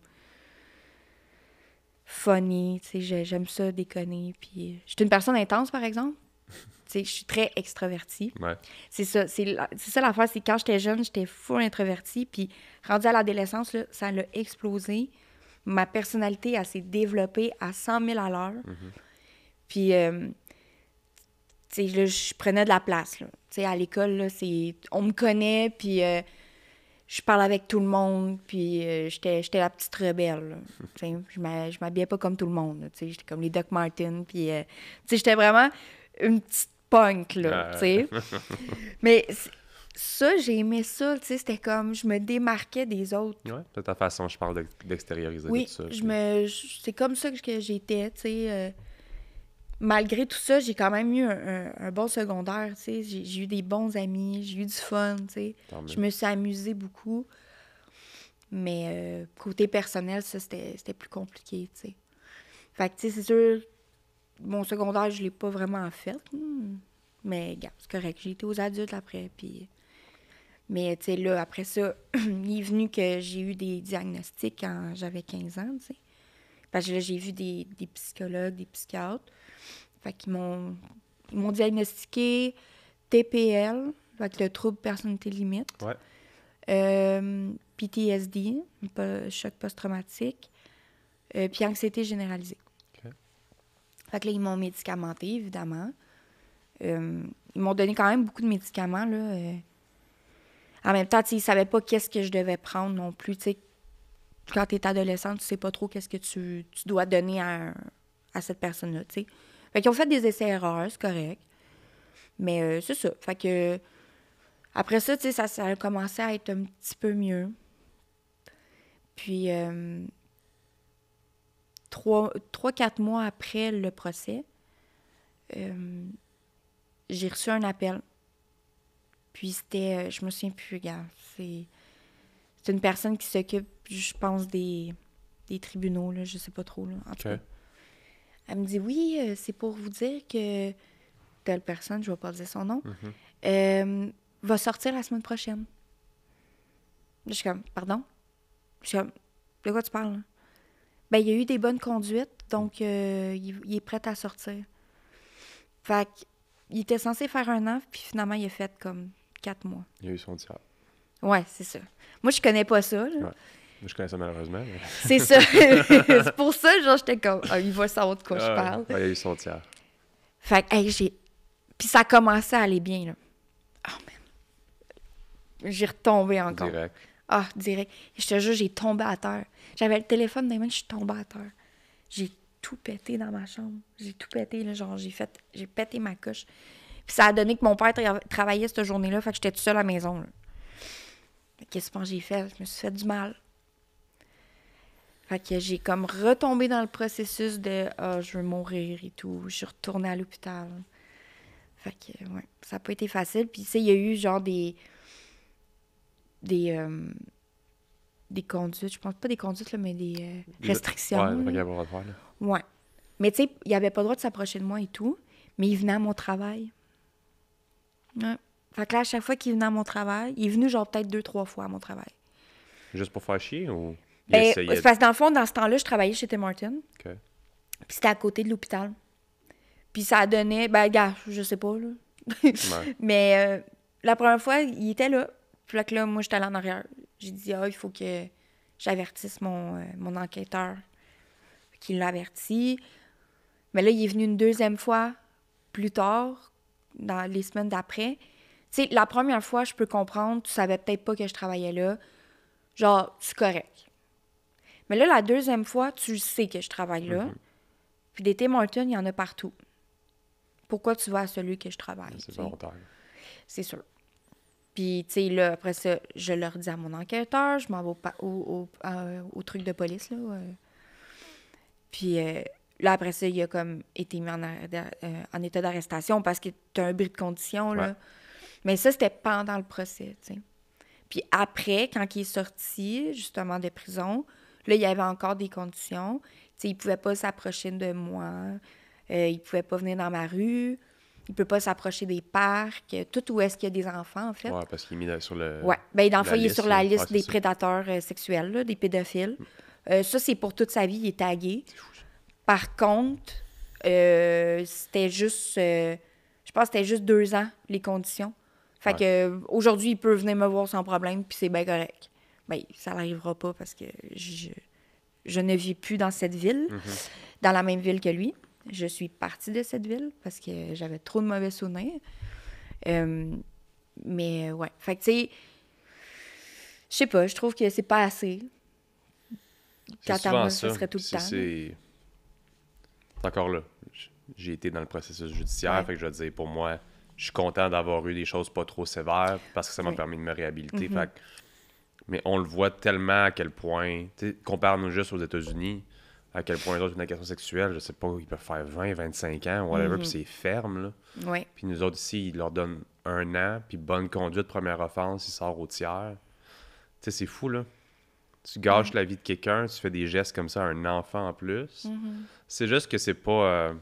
funny, tu sais, j'aime ça déconner, puis... J'étais une personne intense, par exemple. Tu sais, je suis très extravertie. Ouais. C'est ça l'affaire, c'est que quand j'étais jeune, j'étais full introvertie, puis rendue à l'adolescence, là, ça l'a explosé. Ma personnalité, elle s'est développée à 100 000 à l'heure. Puis, tu sais, là, je prenais de la place, là. Tu sais, à l'école, là, on me connaît, puis je parle avec tout le monde, puis j'étais la petite rebelle, là. Tu sais, je m'habillais pas comme tout le monde, là. Tu sais, j'étais comme les Doc Martens, puis, tu sais, j'étais vraiment une petite punk, là, tu sais. Mais ça, j'ai aimé ça, tu sais, c'était comme, je me démarquais des autres. Ouais, de ta façon, je parle d'extérioriser oui, tout ça. C'est comme ça que j'étais, tu sais. Malgré tout ça, j'ai quand même eu un bon secondaire, tu sais. J'ai eu des bons amis, j'ai eu du fun, tu sais. Je me suis amusée beaucoup. Mais côté personnel, ça, c'était plus compliqué, tu sais. Fait que, tu sais, c'est sûr, mon secondaire, je l'ai pas vraiment fait. Mais, regarde, c'est correct. J'ai été aux adultes après, puis... Mais, tu sais, là, après ça, il est venu que j'ai eu des diagnostics quand j'avais 15 ans, tu sais. Parce que là, j'ai vu des psychologues, des psychiatres. Fait qu'ils m'ont diagnostiqué TPL, fait que le trouble personnalité limite. Ouais. PTSD, choc post-traumatique, puis anxiété généralisée. Okay. Fait que là, ils m'ont médicamenté, évidemment. Ils m'ont donné quand même beaucoup de médicaments, là. En même temps, ils ne savaient pas qu'est-ce que je devais prendre non plus. T'sais, quand tu es adolescente, tu sais pas trop qu'est-ce que tu dois donner à cette personne-là, tu sais. Fait qu'ils ont fait des essais-erreurs, c'est correct. Mais c'est ça. Fait que après ça, tu sais, ça a commencé à être un petit peu mieux. Puis 3-4 mois après le procès, j'ai reçu un appel. Puis c'était, je me souviens plus, regarde, c'est une personne qui s'occupe, je pense, des tribunaux, là, je sais pas trop, là, en tout cas. Elle me dit, oui, c'est pour vous dire que telle personne, je vais pas dire son nom, va sortir la semaine prochaine. Je suis comme, pardon? Je suis comme, de quoi tu parles, là? Ben, il y a eu des bonnes conduites, donc il est prêt à sortir. Fait qu'il était censé faire 1 an, puis finalement, il a fait comme 4 mois. Il a eu son tiers. Ouais, c'est ça. Moi, je connais pas ça, là. Ouais. Je connais ça malheureusement. Mais... C'est ça. C'est pour ça, genre, j'étais comme, il va savoir de quoi je parle. Ouais, il a eu son tiers. Fait que, hey, puis ça a commencé à aller bien, là. Oh, man. J'ai retombé encore. Direct. Ah, direct. Je te jure, j'ai tombé à terre. J'avais le téléphone dans les mains, je suis tombée à terre. J'ai tout pété dans ma chambre. J'ai tout pété, là, genre, j'ai pété ma coche. Puis ça a donné que mon père travaillait cette journée-là, fait que j'étais toute seule à la maison, là. Qu'est-ce que j'ai fait? Je me suis fait du mal. Fait que j'ai comme retombé dans le processus de « Ah, je veux mourir et tout ». Je suis retournée à l'hôpital. Fait que, ouais, ça n'a pas été facile. Puis, tu sais, il y a eu genre des conduites, je pense pas des conduites, là, mais des restrictions. Ouais, il n'y a pas le droit de faire, là. Ouais. Mais tu sais, il avait pas le droit de s'approcher de moi et tout, mais il venait à mon travail. Ouais. Fait que là, à chaque fois qu'il venait à mon travail, il est venu genre peut-être 2-3 fois à mon travail. Juste pour faire chier ou... C'est parce que dans le fond, dans ce temps-là, je travaillais chez Tim Hortons. OK. Puis c'était à côté de l'hôpital. Puis ça a donné... Ben, gars, je sais pas, là. Ouais. Mais la première fois, il était là. Puis là, que là, moi, j'étais allée en arrière. J'ai dit, il faut que j'avertisse mon enquêteur. Qu'il l'a averti. Mais là, il est venu une deuxième fois plus tard, dans les semaines d'après. Tu sais, la première fois, je peux comprendre, tu savais peut-être pas que je travaillais là. Genre, c'est correct. Mais là, la deuxième fois, tu sais que je travaille là. Puis des Tim Hortons, il y en a partout. Pourquoi tu vas à celui que je travaille? C'est volontaire. C'est sûr. Puis, tu sais, là, après ça, je leur dis à mon enquêteur, je m'en vais au truc de police, là. Puis là, après ça, il a comme été mis en état d'arrestation parce que tu as un bris de condition, là. Ouais. Mais ça, c'était pendant le procès, tu sais. Puis après, quand il est sorti, justement, de prison, là, il y avait encore des conditions. Tu sais, il pouvait pas s'approcher de moi. Il pouvait pas venir dans ma rue. Il peut pas s'approcher des parcs. Tout où est-ce qu'il y a des enfants, en fait. Ouais, parce qu'il est mis sur le... Ouais. Bien, dans le fond, il est sur la liste des ça. prédateurs sexuels, là, des pédophiles. Ça, c'est pour toute sa vie. Il est tagué. Par contre, c'était juste... je pense que c'était juste 2 ans, les conditions. Fait que aujourd'hui, il peut venir me voir sans problème, puis c'est bien correct. Bien, ça n'arrivera pas parce que je ne vis plus dans cette ville, dans la même ville que lui. Je suis partie de cette ville parce que j'avais trop de mauvais souvenirs. Mais ouais. Fait que, tu sais, je sais pas, je trouve que c'est pas assez. Quant à moi, ça serait tout le temps. C'est encore là. J'ai été dans le processus judiciaire, fait que je veux dire, pour moi, je suis content d'avoir eu des choses pas trop sévères parce que ça m'a permis de me réhabiliter. Fait que, mais on le voit tellement à quel point, compare-nous juste aux États-Unis, à quel point les autres, une agression sexuelle, je sais pas, ils peuvent faire 20, 25 ans, whatever, puis c'est ferme, là. Ouais. Puis nous autres ici, ils leur donnent 1 an, puis bonne conduite, première offense, ils sortent au tiers. Tu sais, c'est fou, là. Tu gâches la vie de quelqu'un, tu fais des gestes comme ça à un enfant en plus. C'est juste que c'est pas...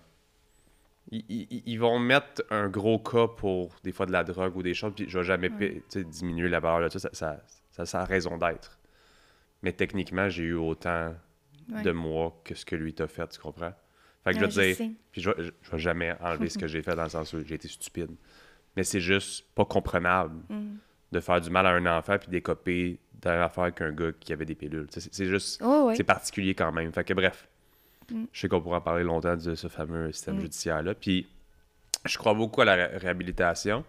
Ils vont mettre un gros cas pour des fois de la drogue ou des choses, puis je vais jamais diminuer la valeur de ça. Ça a raison d'être. Mais techniquement, j'ai eu autant de moi que ce que lui t'a fait, tu comprends? Fait que je vais te dire, puis je vais jamais enlever ce que j'ai fait dans le sens où j'ai été stupide. Mais c'est juste pas comprenable de faire du mal à un enfant puis d'écoper dans l'affaire qu'un gars qui avait des pilules. C'est juste, c'est particulier quand même. Fait que bref, je sais qu'on pourra en parler longtemps de ce fameux système judiciaire-là. Puis je crois beaucoup à la réhabilitation.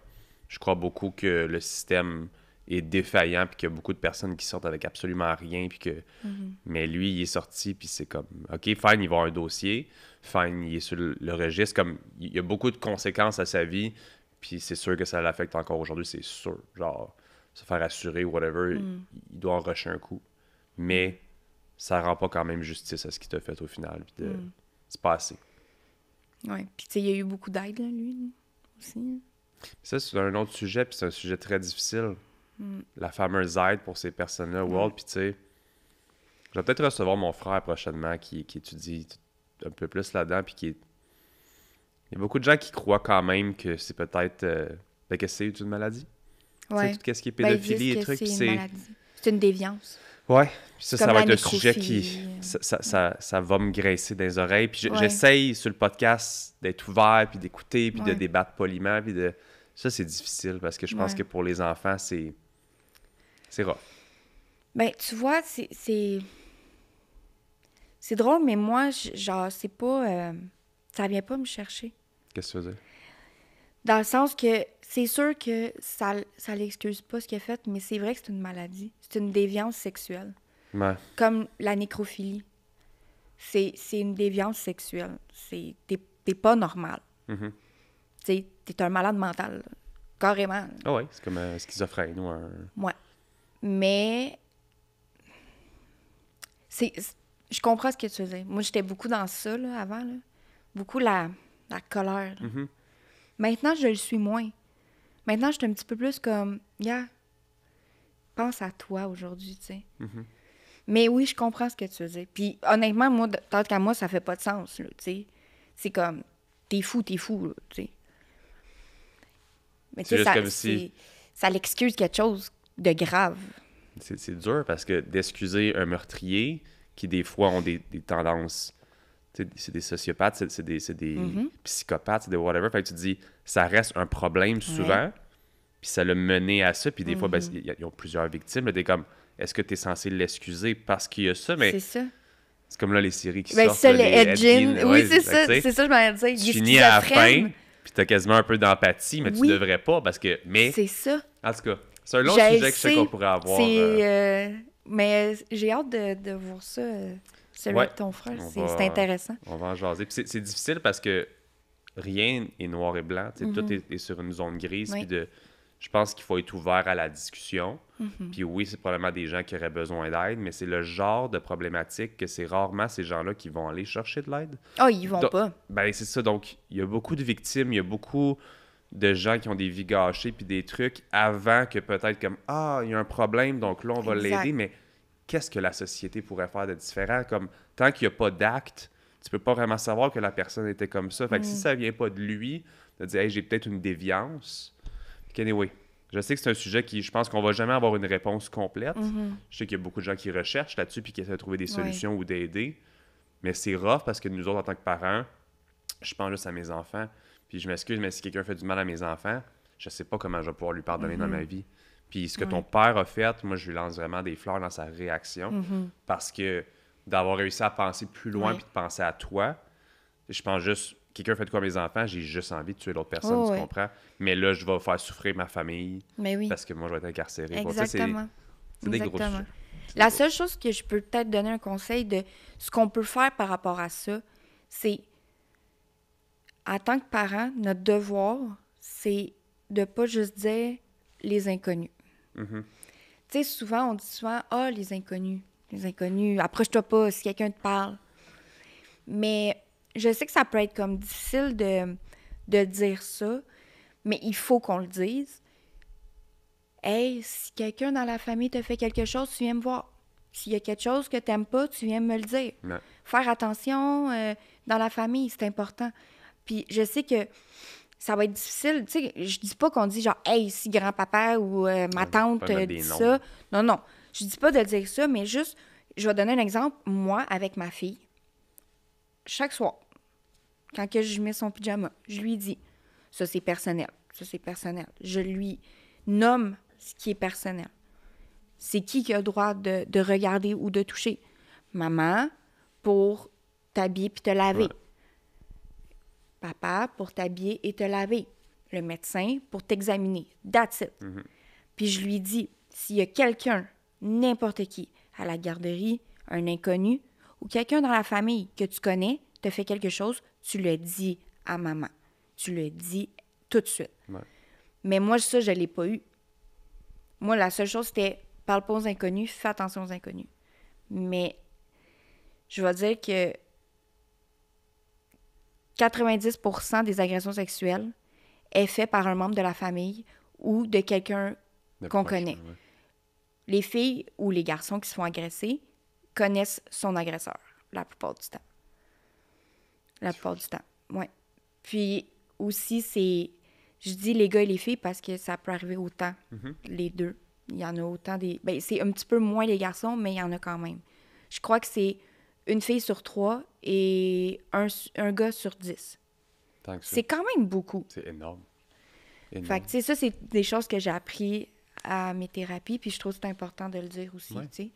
Je crois beaucoup que le système est défaillant puis qu'il y a beaucoup de personnes qui sortent avec absolument rien puis que mais lui il est sorti puis c'est comme OK, fine, il va avoir un dossier, fine, il est sur le registre, comme il y a beaucoup de conséquences à sa vie puis c'est sûr que ça l'affecte encore aujourd'hui, c'est sûr, genre se faire assurer ou whatever, il doit en rusher un coup, mais ça rend pas quand même justice à ce qu'il t'a fait au final, puis c'est pas assez. Ouais, puis tu sais il y a eu beaucoup d'aide là, lui aussi. Ça c'est un autre sujet puis c'est un sujet très difficile. La fameuse aide pour ces personnes-là, Walt, puis tu sais, je vais peut-être recevoir mon frère prochainement qui étudie un peu plus là-dedans, puis il y a beaucoup de gens qui croient quand même que c'est peut-être, que c'est une maladie. Ouais. Tu sais, tout ce qui est pédophilie et trucs, puis c'est une déviance. Ouais, puis ça va être un sujet qui... ça va me graisser dans les oreilles, puis j'essaye sur le podcast d'être ouvert, puis d'écouter, puis de débattre poliment, puis de... Ça, c'est difficile, parce que je pense que pour les enfants, c'est rough. Ben, tu vois, c'est drôle, mais moi, genre, c'est pas... ça vient pas me chercher. Qu'est-ce que tu veux dire? Dans le sens que c'est sûr que ça l'excuse pas ce qu'il a fait, mais c'est vrai que c'est une maladie. C'est une déviance sexuelle. Ouais. Comme la nécrophilie. C'est une déviance sexuelle. T'es pas normal. Mhm. T'es un malade mental, là. Carrément. Ah ouais, c'est comme un schizophrène ou un... Ouais. Mais je comprends ce que tu veux dire. Moi, j'étais beaucoup dans ça, là, avant, là. Beaucoup la colère, là. Mhm. Maintenant, je le suis moins. Maintenant, je suis un petit peu plus comme, pense à toi aujourd'hui, tu sais. Mhm. Mais oui, je comprends ce que tu veux dire. Puis honnêtement, moi, tant qu'à moi, ça fait pas de sens, là, tu sais. C'est comme, t'es fou, là, tu sais. Mais tu C'est sais, juste comme si... ça l'excuse quelque chose de grave. C'est dur parce que d'excuser un meurtrier qui, des fois, ont des tendances... tu sais, c'est des sociopathes, c'est des Mhm. psychopathes, c'est des whatever. Fait que tu te dis, ça reste un problème souvent, Ouais. puis ça l'a mené à ça. Puis des fois, ben, Mhm. ils ont plusieurs victimes. Là, t'es comme, est-ce que tu es censé l'excuser parce qu'il y a ça? Mais C'est ça. c'est comme là, les séries qui Ben, sortent, ça, là, le les Ed Ed Gein. Gein, Oui, ouais, c'est fait que, tu sais, ça. C'est ça, je m'en dire. Il tu est finis à la fin, schizophrène. puis t'as quasiment un peu d'empathie, mais tu Oui. devrais pas parce que... Mais, C'est ça. en tout cas, c'est un long Je sujet le que je sais qu'on pourrait avoir. Mais j'ai hâte de voir ça, celui Ouais. de ton frère. On C'est va- intéressant. On va en jaser. Puis c'est difficile parce que rien est noir et blanc. Tu sais, tout est sur une zone grise. Oui. Puis je pense qu'il faut être ouvert à la discussion. Mhm. Puis oui, c'est probablement des gens qui auraient besoin d'aide, mais c'est le genre de problématique que c'est rarement ces gens-là qui vont aller chercher de l'aide. Oh, ils vont Donc, pas. Ben, c'est ça. Donc, il y a beaucoup de victimes, il y a beaucoup de gens qui ont des vies gâchées puis des trucs avant que peut-être comme ah, il y a un problème, donc là, on va Exact. l'aider. Mais qu'est-ce que la société pourrait faire de différent? Comme tant qu'il n'y a pas d'acte, tu peux pas vraiment savoir que la personne était comme ça. Fait que si ça vient pas de lui, de dire hey, j'ai peut-être une déviance. Anyway, je sais que c'est un sujet qui, je pense qu'on va jamais avoir une réponse complète. Je sais qu'il y a beaucoup de gens qui recherchent là-dessus puis qui essaient de trouver des solutions ou d'aider. Mais c'est rough parce que nous autres, en tant que parents, je pense juste à mes enfants. Puis je m'excuse, mais si quelqu'un fait du mal à mes enfants, je sais pas comment je vais pouvoir lui pardonner dans ma vie. Puis ce que ton père a fait, moi, je lui lance vraiment des fleurs dans sa réaction. Parce que d'avoir réussi à penser plus loin puis de penser à toi, je pense juste, quelqu'un fait de quoi à mes enfants, j'ai juste envie de tuer l'autre personne, tu comprends? Mais là, je vais faire souffrir ma famille Mais oui. parce que moi, je vais être incarcéré. Exactement. C'est des gros Exactement. sujets. La seule chose que je peux peut-être donner un conseil de ce qu'on peut faire par rapport à ça, c'est, en tant que parent, notre devoir, c'est de pas juste dire les inconnus. Mhm. Tu sais, souvent, on dit souvent, ah, les inconnus, approche-toi pas si quelqu'un te parle. Mais je sais que ça peut être comme difficile de dire ça, mais il faut qu'on le dise. Hey, si quelqu'un dans la famille te fait quelque chose, tu viens me voir. S'il y a quelque chose que tu n'aimes pas, tu viens me le dire. Ouais. Faire attention dans la famille, c'est important. Puis je sais que ça va être difficile. Tu sais, je dis pas qu'on dit genre, hey, si grand-papa ou ma tante pas mettre dit des noms. ça. Non, non. Je dis pas de dire ça, mais juste, je vais donner un exemple. Moi, avec ma fille, chaque soir, quand que je mets son pyjama, je lui dis, ça c'est personnel, ça c'est personnel. Je lui nomme ce qui est personnel. C'est qui a le droit de regarder ou de toucher? Maman, pour t'habiller puis te laver. Ouais. Papa, pour t'habiller et te laver. Le médecin, pour t'examiner. That's it. Puis je lui dis, s'il y a quelqu'un, n'importe qui, à la garderie, un inconnu, ou quelqu'un dans la famille que tu connais, te fait quelque chose, tu le dis à maman. Tu le dis tout de suite. Ouais. Mais moi, ça, je ne l'ai pas eu. Moi, la seule chose, c'était parle pas aux inconnus, fais attention aux inconnus. Mais je vais dire que 90% des agressions sexuelles est fait par un membre de la famille ou de quelqu'un De qu'on proche, connaît. ouais. Les filles ou les garçons qui se font agresser connaissent son agresseur, la plupart du temps. La plupart du temps, oui. Puis aussi, c'est... Je dis les gars et les filles parce que ça peut arriver autant, les deux. Il y en a autant des... Ben, c'est un petit peu moins les garçons, mais il y en a quand même. Je crois que c'est une fille sur 3 et un gars sur 10. Tant que ça. C'est quand même beaucoup. C'est énorme. Énorme. Fait que, tu sais, ça, c'est des choses que j'ai appris à mes thérapies, puis je trouve que c'est important de le dire aussi, Ouais. tu sais.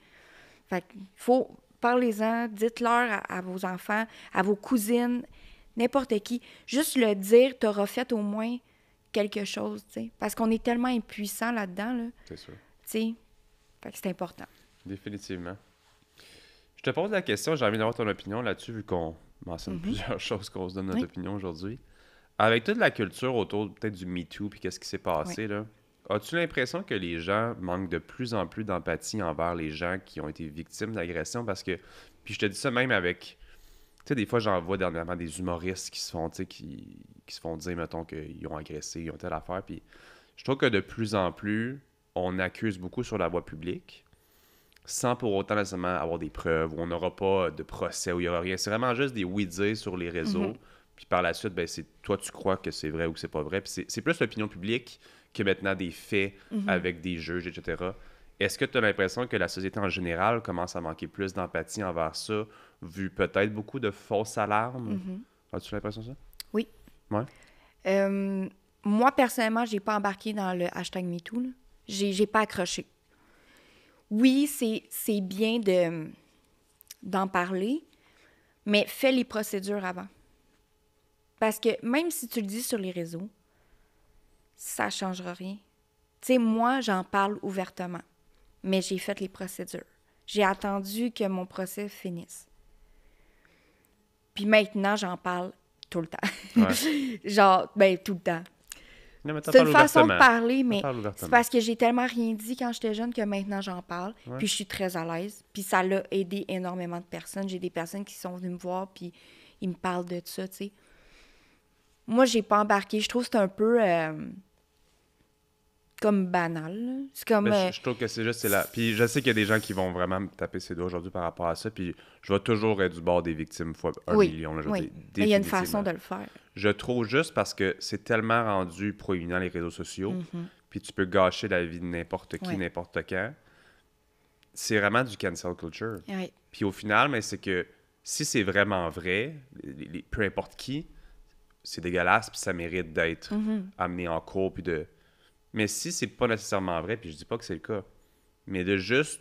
Fait qu'il faut... Parlez-en, dites-leur à vos enfants, à vos cousines, n'importe qui. Juste le dire t'auras fait au moins quelque chose, tu sais. Parce qu'on est tellement impuissant là-dedans, là. C'est sûr. Tu sais, fait que c'est important. Définitivement. Je te pose la question, j'ai envie d'avoir ton opinion là-dessus, vu qu'on mentionne plusieurs choses, qu'on se donne notre opinion aujourd'hui. Avec toute la culture autour peut-être du MeToo puis qu'est-ce qui s'est passé, là, as-tu l'impression que les gens manquent de plus en plus d'empathie envers les gens qui ont été victimes d'agressions? Parce que, puis je te dis ça même avec, tu sais, des fois j'en vois dernièrement des humoristes qui se font, tu sais, qui se font dire, mettons, qu'ils ont agressé, ils ont telle affaire, puis je trouve que de plus en plus, on accuse beaucoup sur la voie publique, sans pour autant nécessairement avoir des preuves, où on n'aura pas de procès, où il n'y aura rien. C'est vraiment juste des oui-dire sur les réseaux, puis par la suite, ben, c'est toi, tu crois que c'est vrai ou que c'est pas vrai. Puis c'est plus l'opinion publique que maintenant des faits avec des juges, etc. Est-ce que tu as l'impression que la société en général commence à manquer plus d'empathie envers ça, vu peut-être beaucoup de fausses alarmes? As-tu l'impression de ça? Oui. Ouais. Moi, personnellement, j'ai pas embarqué dans le hashtag MeToo. Là. J'ai pas accroché. Oui, c'est bien d'en parler, mais fais les procédures avant. Parce que même si tu le dis sur les réseaux, ça ne changera rien. Tu sais, moi, j'en parle ouvertement, mais j'ai fait les procédures. J'ai attendu que mon procès finisse. Puis maintenant, j'en parle tout le temps. Ouais. Genre, ben, tout le temps. Non, mais C'est une façon de ouvertement. parler, mais c'est parce que j'ai tellement rien dit quand j'étais jeune que maintenant, j'en parle. Ouais. Puis je suis très à l'aise. Puis ça l'a aidé énormément de personnes. J'ai des personnes qui sont venues me voir, puis ils me parlent de ça, tu sais. Moi, j'ai pas embarqué. Je trouve que c'est un peu comme banal. Là. C'est comme... Ben, je trouve que c'est juste... Puis je sais qu'il y a des gens qui vont vraiment me taper ses doigts aujourd'hui par rapport à ça, puis je vais toujours être du bord des victimes fois 1 million. Là, je veux dire, mais il y a une façon de le faire. Je trouve juste parce que c'est tellement rendu proéminent les réseaux sociaux, puis tu peux gâcher la vie de n'importe qui, n'importe quand. C'est vraiment du cancel culture. Ouais. Puis au final, mais c'est que si c'est vraiment vrai, peu importe qui, c'est dégueulasse, puis ça mérite d'être amené en cours, puis de... Mais si c'est pas nécessairement vrai, puis je dis pas que c'est le cas, mais de juste...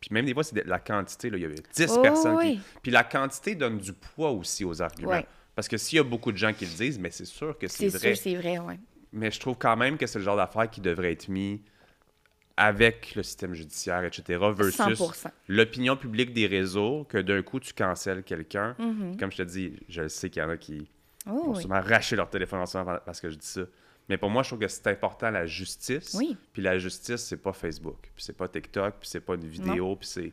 Puis même des fois, c'est de la quantité, là, il y avait 10 personnes qui... Puis la quantité donne du poids aussi aux arguments. Ouais. Parce que s'il y a beaucoup de gens qui le disent, mais c'est sûr que c'est vrai. C'est sûr, c'est vrai, oui. Mais je trouve quand même que c'est le genre d'affaire qui devrait être mis avec le système judiciaire, etc., versus 100%. l'opinion publique des réseaux, que d'un coup, tu cancelles quelqu'un. Comme je te dis, je sais qu'il y en a qui vont sûrement arracher leur téléphone en ce moment parce que je dis ça. Mais pour moi, je trouve que c'est important, la justice. Oui. Puis la justice, c'est pas Facebook, puis c'est pas TikTok, puis c'est pas une vidéo, puis c'est...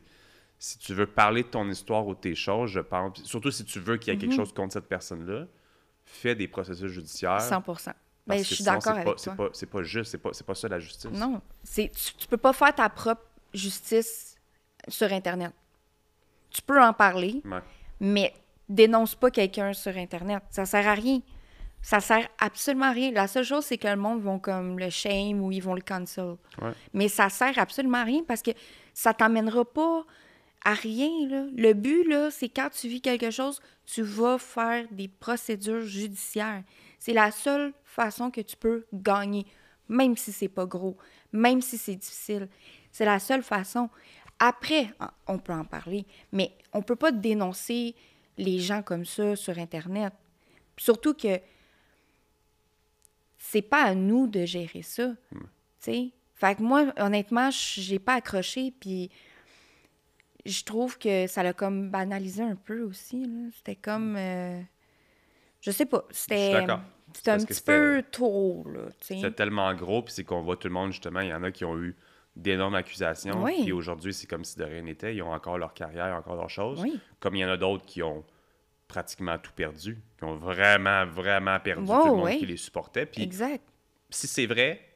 Si tu veux parler de ton histoire ou de tes choses, je pense... Surtout si tu veux qu'il y ait quelque chose contre cette personne-là, fais des processus judiciaires. 100%. Ben, je suis d'accord avec toi. C'est pas juste, c'est pas ça la justice. Non. Tu peux pas faire ta propre justice sur Internet. Tu peux en parler, mais dénonce pas quelqu'un sur Internet. Ça sert à rien. Ça sert absolument à rien. La seule chose, c'est que le monde vont comme le shame ou ils vont le cancel. Ouais. Mais ça sert absolument à rien parce que ça t'emmènera pas à rien, là. Le but, là, c'est quand tu vis quelque chose, tu vas faire des procédures judiciaires. C'est la seule façon que tu peux gagner, même si c'est pas gros, même si c'est difficile. C'est la seule façon. Après, on peut en parler, mais on peut pas dénoncer les gens comme ça sur Internet. Surtout que c'est pas à nous de gérer ça, tu sais. Fait que moi, honnêtement, j'ai pas accroché, puis je trouve que ça l'a comme banalisé un peu aussi, là. C'était comme... je sais pas, c'était un petit peu trop, là, tu sais. C'était tellement gros, puis c'est qu'on voit tout le monde, justement, il y en a qui ont eu d'énormes accusations, puis aujourd'hui, c'est comme si de rien n'était. Ils ont encore leur carrière, encore leurs choses. Comme il y en a d'autres qui ont pratiquement tout perdu, qui ont vraiment, vraiment perdu tout le monde qui les supportait. Puis, si c'est vrai,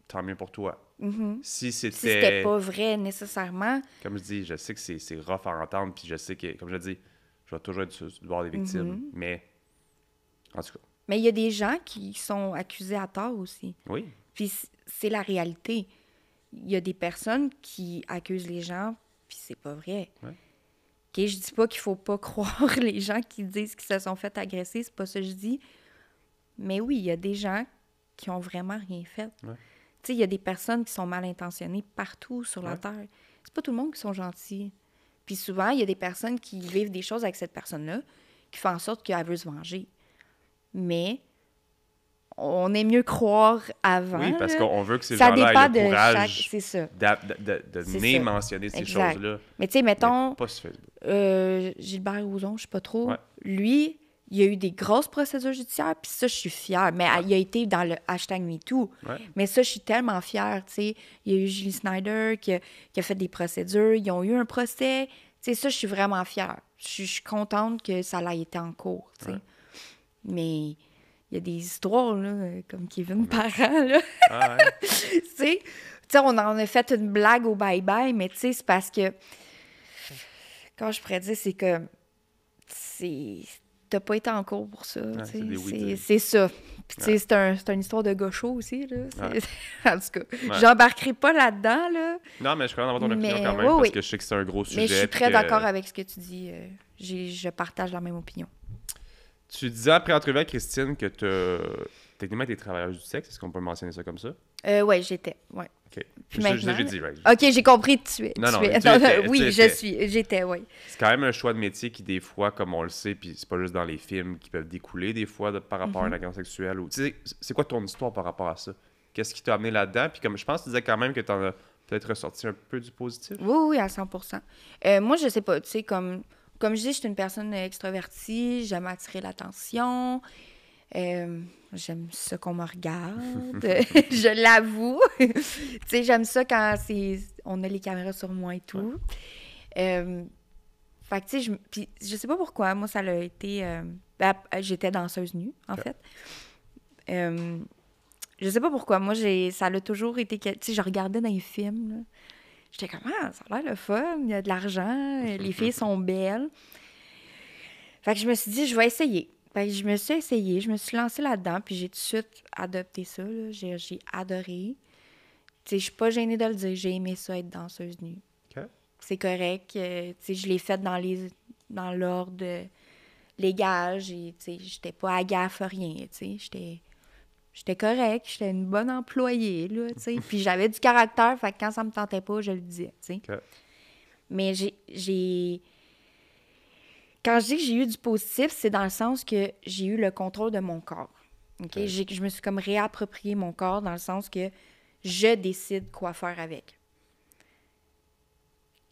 tant mieux pour toi. Si c'était pas vrai nécessairement... Comme je dis, je sais que c'est rough à entendre, puis je sais que, comme je dis, je vais toujours être du bord des victimes, mais en tout cas. Mais il y a des gens qui sont accusés à tort aussi. Oui. Puis c'est la réalité. Il y a des personnes qui accusent les gens, puis c'est pas vrai. Ouais. OK, je dis pas qu'il faut pas croire les gens qui disent qu'ils se sont fait agresser, c'est pas ça que je dis. Mais oui, il y a des gens qui ont vraiment rien fait. Ouais. Tu sais, il y a des personnes qui sont mal intentionnées partout sur la Terre. C'est pas tout le monde qui sont gentils. Puis souvent, il y a des personnes qui vivent des choses avec cette personne-là qui font en sorte qu'elle veut se venger. Mais on est mieux croire avant. Oui, parce là. qu'on veut que ces Ça gens-là dépend aient le de courage c'est ça. de C'est venir ça. mentionner ces Exact. choses-là. Mais tu sais, mettons, Mais pas sur Facebook. Gilbert Rozon, je sais pas trop, Ouais. lui, il y a eu des grosses procédures judiciaires, puis ça, je suis fière. Mais il a été dans le hashtag MeToo. Ouais. Mais ça, je suis tellement fière, tu sais. Il y a eu Julie Snyder qui a fait des procédures, ils ont eu un procès. Tu sais, ça, je suis vraiment fière. Je suis contente que ça ait été en cours, tu sais. Ouais. Mais il y a des histoires, là, comme Kevin Parent, là. Ah ouais. Tu sais, on en a fait une blague au bye-bye, mais tu sais, c'est parce que... Quand je pourrais dire, c'est que... T'as pas été en cours pour ça, Ouais, tu sais. c'est des oui-dire. C'est ça. Puis, tu sais, Ouais. c'est une histoire de gaucho aussi, là. Ouais. En tout cas, j'embarquerai pas là-dedans, là. Non, mais je suis content d'avoir ton opinion Mais, quand même, oui, parce oui. que je sais que c'est un gros sujet. Mais je suis puis très que- d'accord avec ce que tu dis. Je partage la même opinion. Tu disais après entrevue avec Christine que techniquement, t'es travailleuse du sexe. Est-ce qu'on peut mentionner ça comme ça? Oui, j'étais. Ouais. OK. Puis Ça, maintenant, j'ai dit, right. OK, j'ai compris tout de suite. Non, non, Tu es- tu étais, oui, tu étais. j'étais, oui. C'est quand même un choix de métier qui, des fois, comme on le sait, puis c'est pas juste dans les films qui peuvent découler, des fois, par rapport à une agression sexuelle. Ou, tu sais, c'est quoi ton histoire par rapport à ça? Qu'est-ce qui t'a amené là-dedans? Puis comme je pense que tu disais quand même que t'en as peut-être ressorti un peu du positif. Oui, oui, à 100%. Moi, je sais pas, tu sais, comme je dis, je suis une personne extravertie, j'aime attirer l'attention, j'aime ça qu'on me regarde, je l'avoue. Tu sais, j'aime ça quand on a les caméras sur moi et tout. Fait que, tu sais, puis je sais pas pourquoi, moi, ça l'a été... j'étais danseuse nue, en fait. Je sais pas pourquoi, moi, ça l'a toujours été... Tu sais, je regardais dans les films, là. J'étais comme, ah, ça a l'air le fun, il y a de l'argent, les filles sont belles. Fait que je me suis dit, je vais essayer. Fait que je me suis essayée, je me suis lancée là-dedans, puis j'ai tout de suite adopté ça, là. J'ai adoré. Tu sais, je suis pas gênée de le dire, j'ai aimé ça, être danseuse nue. OK. C'est correct. Tu sais, je l'ai fait dans l'ordre légal. Tu sais, j'étais pas à gaffe, rien, tu sais. J'étais correcte, j'étais une bonne employée, là, tu sais. Puis j'avais du caractère, fait que quand ça me tentait pas, je le disais, tu sais. OK. Mais quand je dis que j'ai eu du positif, c'est dans le sens que j'ai eu le contrôle de mon corps. OK? Ouais. Je me suis comme réapproprié mon corps dans le sens que je décide quoi faire avec.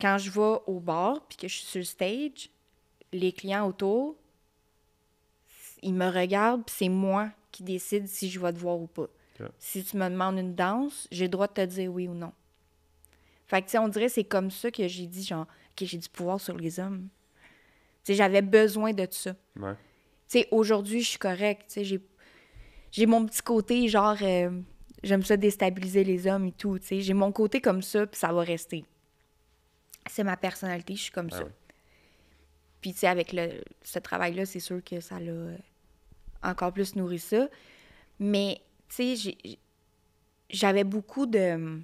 Quand je vais au bar puis que je suis sur le stage, les clients autour, ils me regardent puis c'est moi qui décide si je vais te voir ou pas. OK. Si tu me demandes une danse, j'ai le droit de te dire oui ou non. Fait que, tu sais, on dirait que c'est comme ça que j'ai dit, genre, que j'ai du pouvoir sur les hommes. Tu sais, j'avais besoin de ça. Ouais. Tu sais, aujourd'hui, je suis correcte. Tu sais, j'ai mon petit côté, genre, j'aime ça déstabiliser les hommes et tout. Tu sais, j'ai mon côté comme ça, puis ça va rester. C'est ma personnalité, je suis comme ça. Ouais. Puis, tu sais, avec ce travail-là, c'est sûr que ça l'a encore plus nourri ça. Mais, tu sais, j'avais beaucoup de...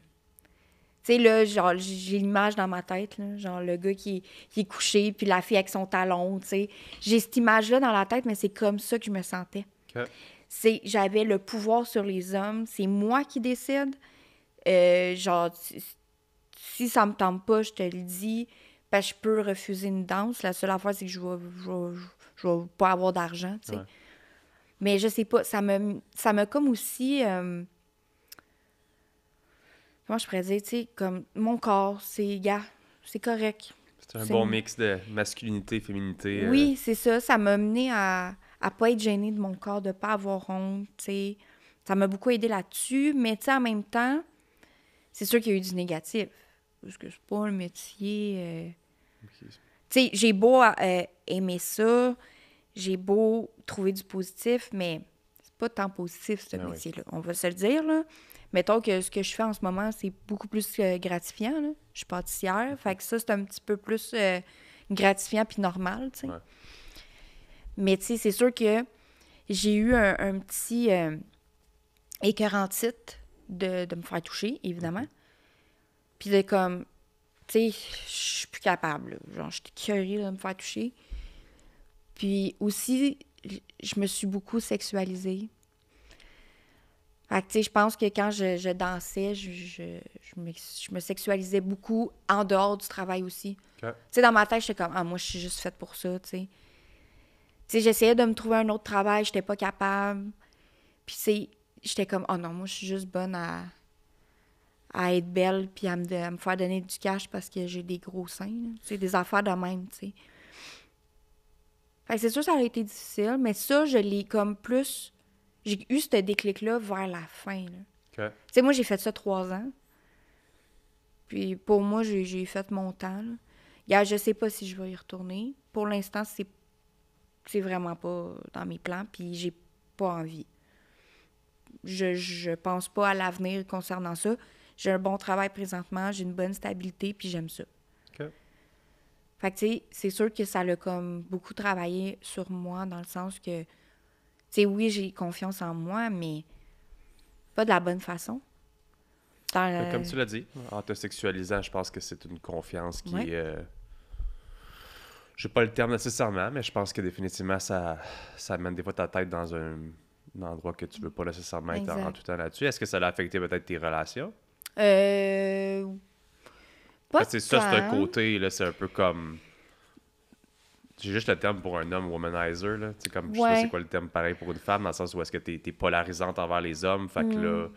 Tu sais, là, genre, j'ai l'image dans ma tête, là, genre le gars qui est couché, puis la fille avec son talon, tu sais. J'ai cette image-là dans la tête, mais c'est comme ça que je me sentais. OK. J'avais le pouvoir sur les hommes, c'est moi qui décide. Genre, si ça me tente pas, je te le dis, parce que je peux refuser une danse. La seule affaire, c'est que je vais pas avoir d'argent, tu sais. Ouais. Mais je sais pas, ça m'a comme aussi... comment je pourrais dire, tu sais, comme mon corps, c'est correct. C'est un bon mix de masculinité, féminité. Oui, c'est ça. Ça m'a mené à pas être gênée de mon corps, de pas avoir honte, tu sais. Ça m'a beaucoup aidé là-dessus, mais tu sais, en même temps, c'est sûr qu'il y a eu du négatif. Parce que c'est pas un métier... Ok. Tu sais, j'ai beau aimer ça, j'ai beau trouver du positif, mais c'est pas tant positif, ce Ah oui. métier-là. On va se le dire, là. Mettons que ce que je fais en ce moment, c'est beaucoup plus gratifiant, là. Je suis pâtissière, fait que ça, c'est un petit peu plus gratifiant puis normal, tu sais. Ouais. Mais, tu sais, c'est sûr que j'ai eu un petit écœurantite de me faire toucher, évidemment. Puis de comme, tu sais, je suis plus capable, là. Genre, je suis écœurée de me faire toucher. Puis aussi, je me suis beaucoup sexualisée. Fait que, tu sais, je pense que quand je dansais, je me sexualisais beaucoup en dehors du travail aussi. OK. Tu sais, dans ma tête, j'étais comme, ah, moi, je suis juste faite pour ça, tu sais. Tu sais, j'essayais de me trouver un autre travail, j'étais pas capable. Puis j'étais comme, oh non, moi, je suis juste bonne à être belle puis à me faire donner du cash parce que j'ai des gros seins. C'est des affaires de même, tu sais. Fait que c'est sûr, ça a été difficile, mais ça, je l'ai comme plus... J'ai eu ce déclic-là vers la fin, là. OK. Tu sais, moi, j'ai fait ça 3 ans. Puis pour moi, j'ai fait mon temps, là. Regarde, je sais pas si je vais y retourner. Pour l'instant, c'est vraiment pas dans mes plans, puis j'ai pas envie. Je pense pas à l'avenir concernant ça. J'ai un bon travail présentement, j'ai une bonne stabilité, puis j'aime ça. OK. Fait que, tu sais, c'est sûr que ça l'a comme beaucoup travaillé sur moi, dans le sens que, tu sais, oui, j'ai confiance en moi, mais pas de la bonne façon. Comme tu l'as dit, en te sexualisant, je pense que c'est une confiance qui est... j'ai pas le terme nécessairement, mais je pense que définitivement, ça mène des fois ta tête dans un endroit que tu veux pas nécessairement être en tout temps là-dessus. Est-ce que ça a affecté peut-être tes relations? Pas C'est ça, c'est un tant. côté, là, c'est un peu comme... J'ai juste le terme pour un homme womanizer, là. Tu sais, comme, je sais pas c'est quoi le terme pareil pour une femme, dans le sens où est-ce que t'es polarisante envers les hommes, fait que là,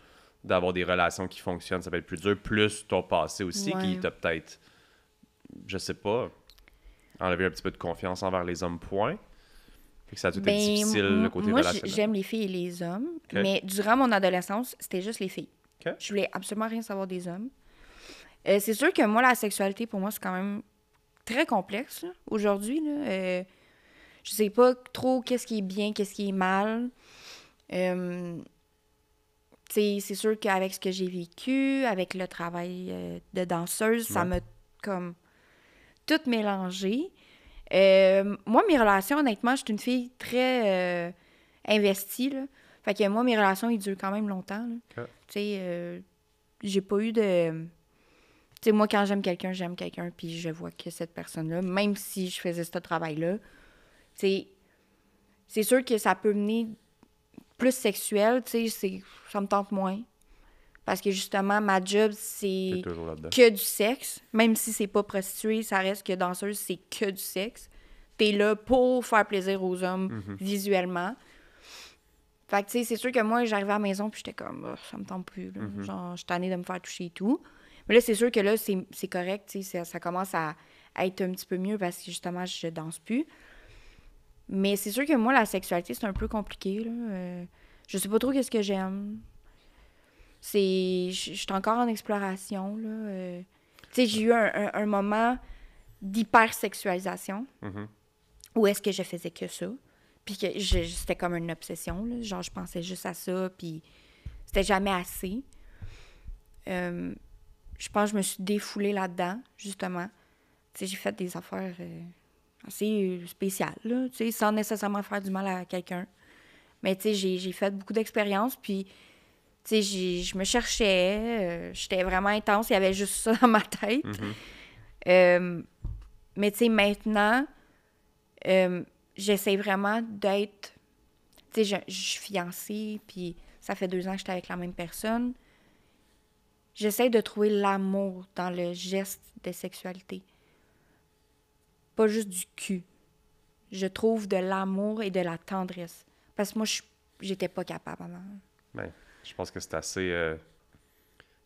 d'avoir des relations qui fonctionnent, ça peut être plus dur, plus ton passé aussi, qui t'a peut-être, je sais pas, enlevé un petit peu de confiance envers les hommes, point. Fait que ça a tout été difficile, le côté moi, relationnel. j'aime les filles et les hommes, mais durant mon adolescence, c'était juste les filles. OK. Je voulais absolument rien savoir des hommes. C'est sûr que moi, la sexualité, pour moi, c'est quand même très complexe, là, aujourd'hui, là. Je sais pas trop qu'est-ce qui est bien, qu'est-ce qui est mal. C'est sûr qu'avec ce que j'ai vécu, avec le travail de danseuse, ça m'a comme tout mélangé. Moi, mes relations, honnêtement, je suis une fille très investie, là. Fait que moi, mes relations, ils durent quand même longtemps, là. OK. Tu sais, j'ai pas eu de... Tu sais, moi, quand j'aime quelqu'un, puis je vois que cette personne-là, même si je faisais ce travail-là, c'est sûr que ça peut mener plus sexuel, tu sais, ça me tente moins. Parce que justement, ma job, c'est T'es toujours là-dedans. que du sexe. Même si c'est pas prostituée, ça reste que danseuse, c'est que du sexe. T'es là pour faire plaisir aux hommes visuellement. Fait que, tu sais, c'est sûr que moi, j'arrivais à la maison puis j'étais comme, oh, ça me tente plus, là. Genre, je suis tannée de me faire toucher et tout. Mais là, c'est sûr que là, c'est correct, tu sais, ça commence à être un petit peu mieux parce que justement, je danse plus. Mais c'est sûr que moi, la sexualité, c'est un peu compliqué, là. Je sais pas trop qu'est-ce que j'aime. Je suis encore en exploration, là. Tu sais, j'ai eu un moment d'hypersexualisation où est-ce que je faisais que ça. Puis que c'était comme une obsession, là. Genre, je pensais juste à ça, puis c'était jamais assez. Je pense que je me suis défoulée là-dedans, justement. Tu sais, j'ai fait des affaires assez spéciales, là, tu sais, sans nécessairement faire du mal à quelqu'un. Mais, tu sais, j'ai fait beaucoup d'expériences, puis, tu sais, je me cherchais, j'étais vraiment intense, il y avait juste ça dans ma tête. Mais, tu sais, maintenant, j'essaie vraiment d'être... Tu sais, je suis fiancée, puis ça fait 2 ans que j'étais avec la même personne. J'essaie de trouver l'amour dans le geste de sexualité. Pas juste du cul. Je trouve de l'amour et de la tendresse. Parce que moi, j'étais pas capable avant. Ben, je pense que c'est assez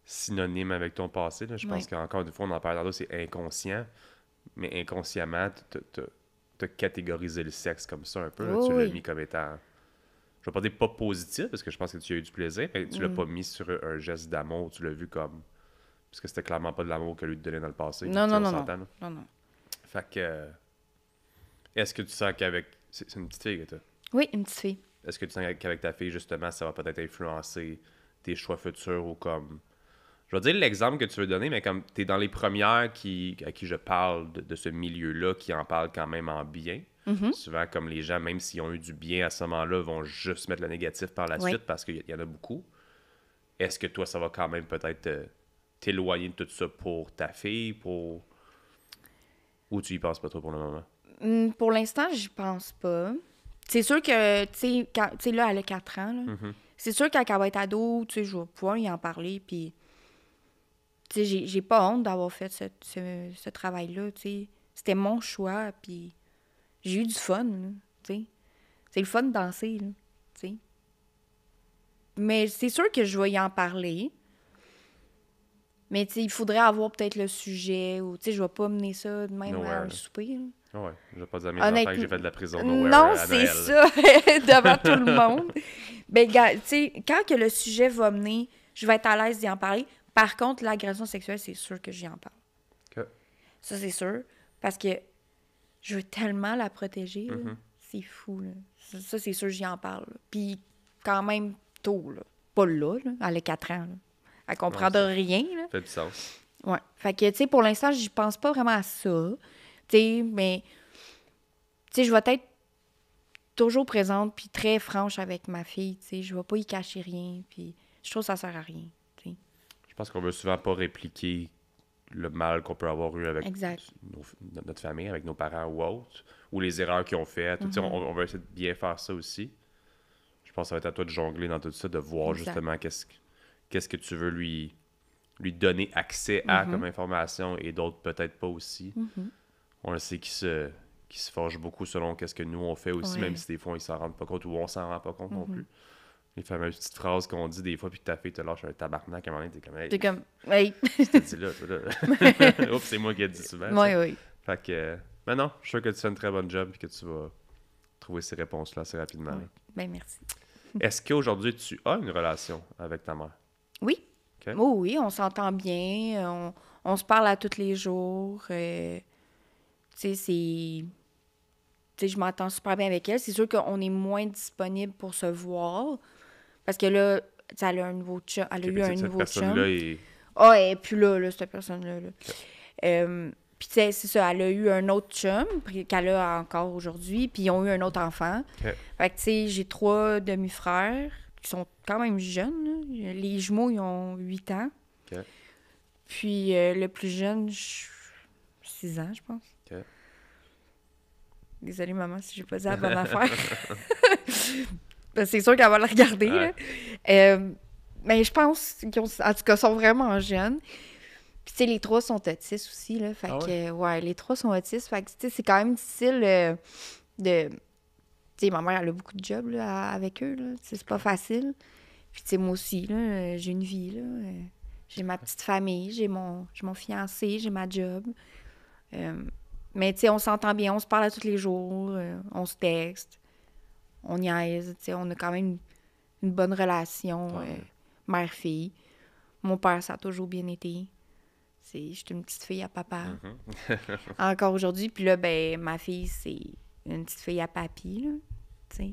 synonyme avec ton passé, là. Je pense qu'encore une fois, on en parle tantôt, c'est inconscient. Mais inconsciemment, t'as catégorisé le sexe comme ça un peu. Là. Tu l'as mis comme étant... Je vais pas dire pas positif, parce que je pense que tu as eu du plaisir, mais tu l'as pas mis sur un geste d'amour. Tu l'as vu comme... Parce que c'était clairement pas de l'amour que lui te donnait dans le passé. Non. Fait que... Est-ce que tu sens qu'avec... C'est une petite fille que t'as? Oui, une petite fille. Est-ce que tu sens qu'avec ta fille, justement, ça va peut-être influencer tes choix futurs ou comme... Je vais dire l'exemple que tu veux donner, mais comme tu es dans les premières à qui je parle de ce milieu-là, qui en parlent quand même en bien. Souvent, comme les gens, même s'ils ont eu du bien à ce moment-là, vont juste mettre le négatif par la suite parce qu'il y en a beaucoup. Est-ce que toi, ça va quand même peut-être t'éloigner de tout ça pour ta fille, ou tu y penses pas trop pour le moment? Pour l'instant, j'y pense pas. C'est sûr que, tu sais, là, elle a 4 ans, là. C'est sûr que quand elle va être ado, tu sais, je vais pouvoir y en parler, puis... Tu sais, j'ai pas honte d'avoir fait ce travail-là, tu sais. C'était mon choix, puis j'ai eu du fun, là, tu sais. C'est le fun de danser, là, tu sais. Mais c'est sûr que je vais y en parler. Mais tu sais, il faudrait avoir peut-être le sujet ou tu sais, je vais pas mener ça de même à un souper. Là. Ouais, je vais pas dire à mes enfants que j'ai fait de la prison nowhere Non, à c'est Noël. ça, devant tout le monde. Ben, gars, tu sais, quand que le sujet va mener, je vais être à l'aise d'y en parler. Par contre, l'agression sexuelle, c'est sûr que j'y en parle. OK. Ça, c'est sûr. Parce que je veux tellement la protéger. Là. C'est fou, là. Ça, c'est sûr, j'y en parle. Là. Puis, quand même tôt, là. Pas là, là. Elle a 4 ans, là. Elle comprend de rien, là. Ça fait du sens. Ouais. Fait que, tu sais, pour l'instant, j'y pense pas vraiment à ça. Tu sais, mais... Tu sais, je vais être toujours présente puis très franche avec ma fille, tu sais. Je vais pas y cacher rien, puis je trouve que ça sert à rien, tu sais. Je pense qu'on veut souvent pas répliquer le mal qu'on peut avoir eu avec notre famille, avec nos parents ou autres, ou les erreurs qu'ils ont faites. Tu sais, on va essayer de bien faire ça aussi. Je pense que ça va être à toi de jongler dans tout ça, de voir justement qu'est-ce que tu veux lui donner accès à comme information et d'autres peut-être pas aussi. On le sait qu'ils se forgent beaucoup selon qu'est-ce que nous on fait aussi, même si des fois ils s'en rendent pas compte ou on s'en rend pas compte non plus. Les fameuses petites phrases qu'on dit des fois puis que ta fille te lâche un tabarnak à un moment donné, t'es comme hey, t'es comme hey. Je te dis là, toi là. Oups, c'est moi qui ai dit souvent. Oui. Fait que mais non, je suis sûr que tu fais une très bonne job et que tu vas trouver ces réponses-là assez rapidement. Oui. Ben merci. Est-ce qu'aujourd'hui tu as une relation avec ta mère? Oui. Okay. Oh, oui, on s'entend bien, on se parle à tous les jours. Tu sais, c'est... Tu sais, je m'entends super bien avec elle. C'est sûr qu'on est moins disponible pour se voir. Parce que là, tu sais, elle a un nouveau chum. Elle a eu un nouveau chum. Ah, elle est plus là, cette personne-là. Là. Okay. Puis, tu sais, c'est ça. Elle a eu un autre chum qu'elle a encore aujourd'hui. Puis, ils ont eu un autre enfant. Okay. Fait que, tu sais, j'ai 3 demi-frères qui sont quand même jeunes. Là. Les jumeaux, ils ont 8 ans. Okay. Puis, le plus jeune, 6 ans, je pense. Okay. Désolée, maman, si j'ai pas dit la bonne affaire. C'est sûr qu'elle va la regarder. Ouais. Là. Mais je pense qu'ils en tout cas, sont vraiment jeunes. Puis, tu sais, les 3 sont autistes aussi. Là, fait que, ouais, les 3 sont autistes. Fait que, tu sais, c'est quand même difficile de... Tu sais, ma mère, elle a beaucoup de jobs là, avec eux. Là. C'est pas facile. Puis, tu sais, moi aussi, là, j'ai une vie. Là. J'ai ma petite famille, j'ai mon fiancé, j'ai ma job. Mais, tu sais, on s'entend bien, on se parle à tous les jours, on se texte, on niaise, tu sais, on a quand même une bonne relation mère-fille. Mon père, ça a toujours bien été. J'étais une petite fille à papa. Encore aujourd'hui. Puis là, ben, ma fille, c'est une petite fille à papy, là, tu sais.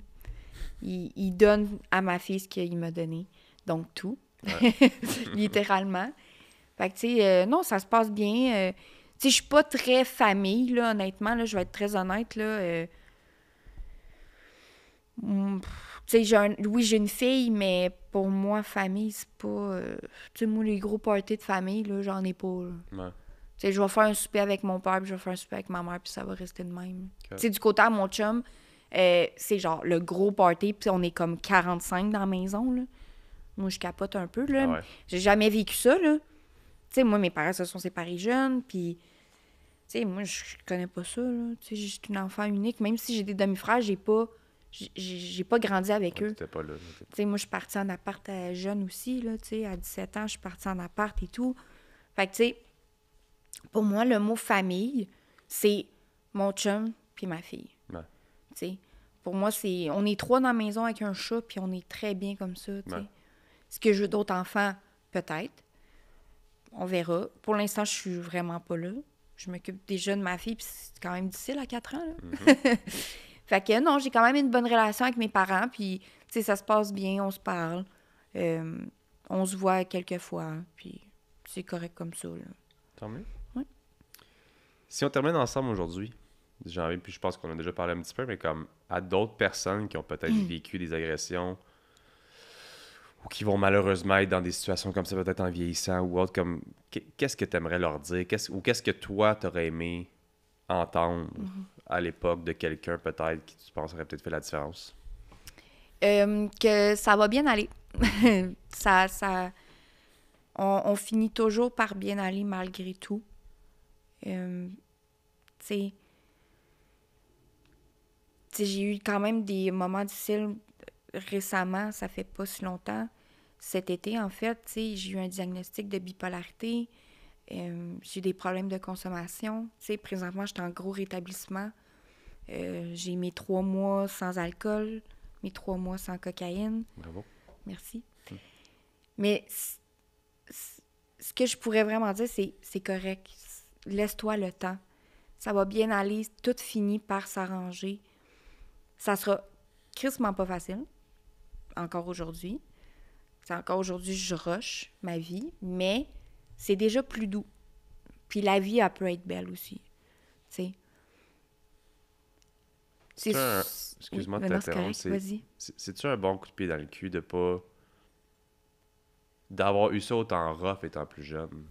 Il donne à ma fille ce qu'il m'a donné. Donc, tout. Littéralement. Fait que, tu sais, non, ça se passe bien. Tu sais, je suis pas très famille, là, honnêtement. Là, je vais être très honnête, là. Tu sais, oui, j'ai une fille, mais pour moi, famille, c'est pas... tu sais, moi, les gros parties de famille, là, j'en ai pas, là. Ouais. Tu sais, je vais faire un souper avec mon père, puis je vais faire un souper avec ma mère, puis ça va rester de même. Okay. Tu sais, du côté à mon chum, c'est genre le gros party, puis on est comme 45 dans la maison, là. Moi, je capote un peu, là. Ah ouais. J'ai jamais vécu ça, là. Tu sais, moi, mes parents se sont séparés jeunes, puis... Tu sais, moi, je connais pas ça, là. Tu sais, je suis une enfant unique. Même si j'ai des demi-frères, j'ai pas grandi avec eux. T'étais pas là. Tu sais, moi, je suis partie en appart jeune aussi, là, tu sais. À 17 ans, je suis partie en appart et tout. Fait que, tu sais, pour moi, le mot famille, c'est mon chum puis ma fille. Ouais. Tu sais, pour moi, c'est... On est 3 dans la maison avec un chat, puis on est très bien comme ça, tu sais. Ouais. Est-ce que je veux d'autres enfants? Peut-être. On verra. Pour l'instant, je suis vraiment pas là. Je m'occupe déjà de ma fille, puis c'est quand même difficile à 4 ans, là. Fait que non, j'ai quand même une bonne relation avec mes parents, puis, tu sais, ça se passe bien, on se parle. On se voit quelques fois, puis c'est correct comme ça, là. Tant mieux. Oui. Si on termine ensemble aujourd'hui, j'ai envie, puis je pense qu'on a déjà parlé un petit peu, mais comme à d'autres personnes qui ont peut-être vécu des agressions ou qui vont malheureusement être dans des situations comme ça, peut-être en vieillissant ou autre, comme qu'est-ce que tu aimerais leur dire? Qu'est-ce que toi, t'aurais aimé entendre à l'époque de quelqu'un peut-être qui tu penses aurait peut-être fait la différence? Que ça va bien aller. On finit toujours par bien aller malgré tout. Tu sais, j'ai eu quand même des moments difficiles récemment, ça fait pas si longtemps. cet été, en fait, tu sais, j'ai eu un diagnostic de bipolarité. J'ai des problèmes de consommation. Tu sais, présentement, je suis en gros rétablissement. J'ai mes 3 mois sans alcool, mes 3 mois sans cocaïne. Bravo. Merci. Mais ce que je pourrais vraiment dire, c'est correct. Laisse-toi le temps. Ça va bien aller. Tout finit par s'arranger. Ça sera crissement pas facile. Encore aujourd'hui. Encore aujourd'hui, je rush ma vie. Mais c'est déjà plus doux. Puis la vie, elle peut être belle aussi. Tu sais. Excuse-moi de non, c'est t'interrompre. correct, vas-y. C'est-tu un bon coup de pied dans le cul de pas... d'avoir eu ça autant rough étant plus jeune?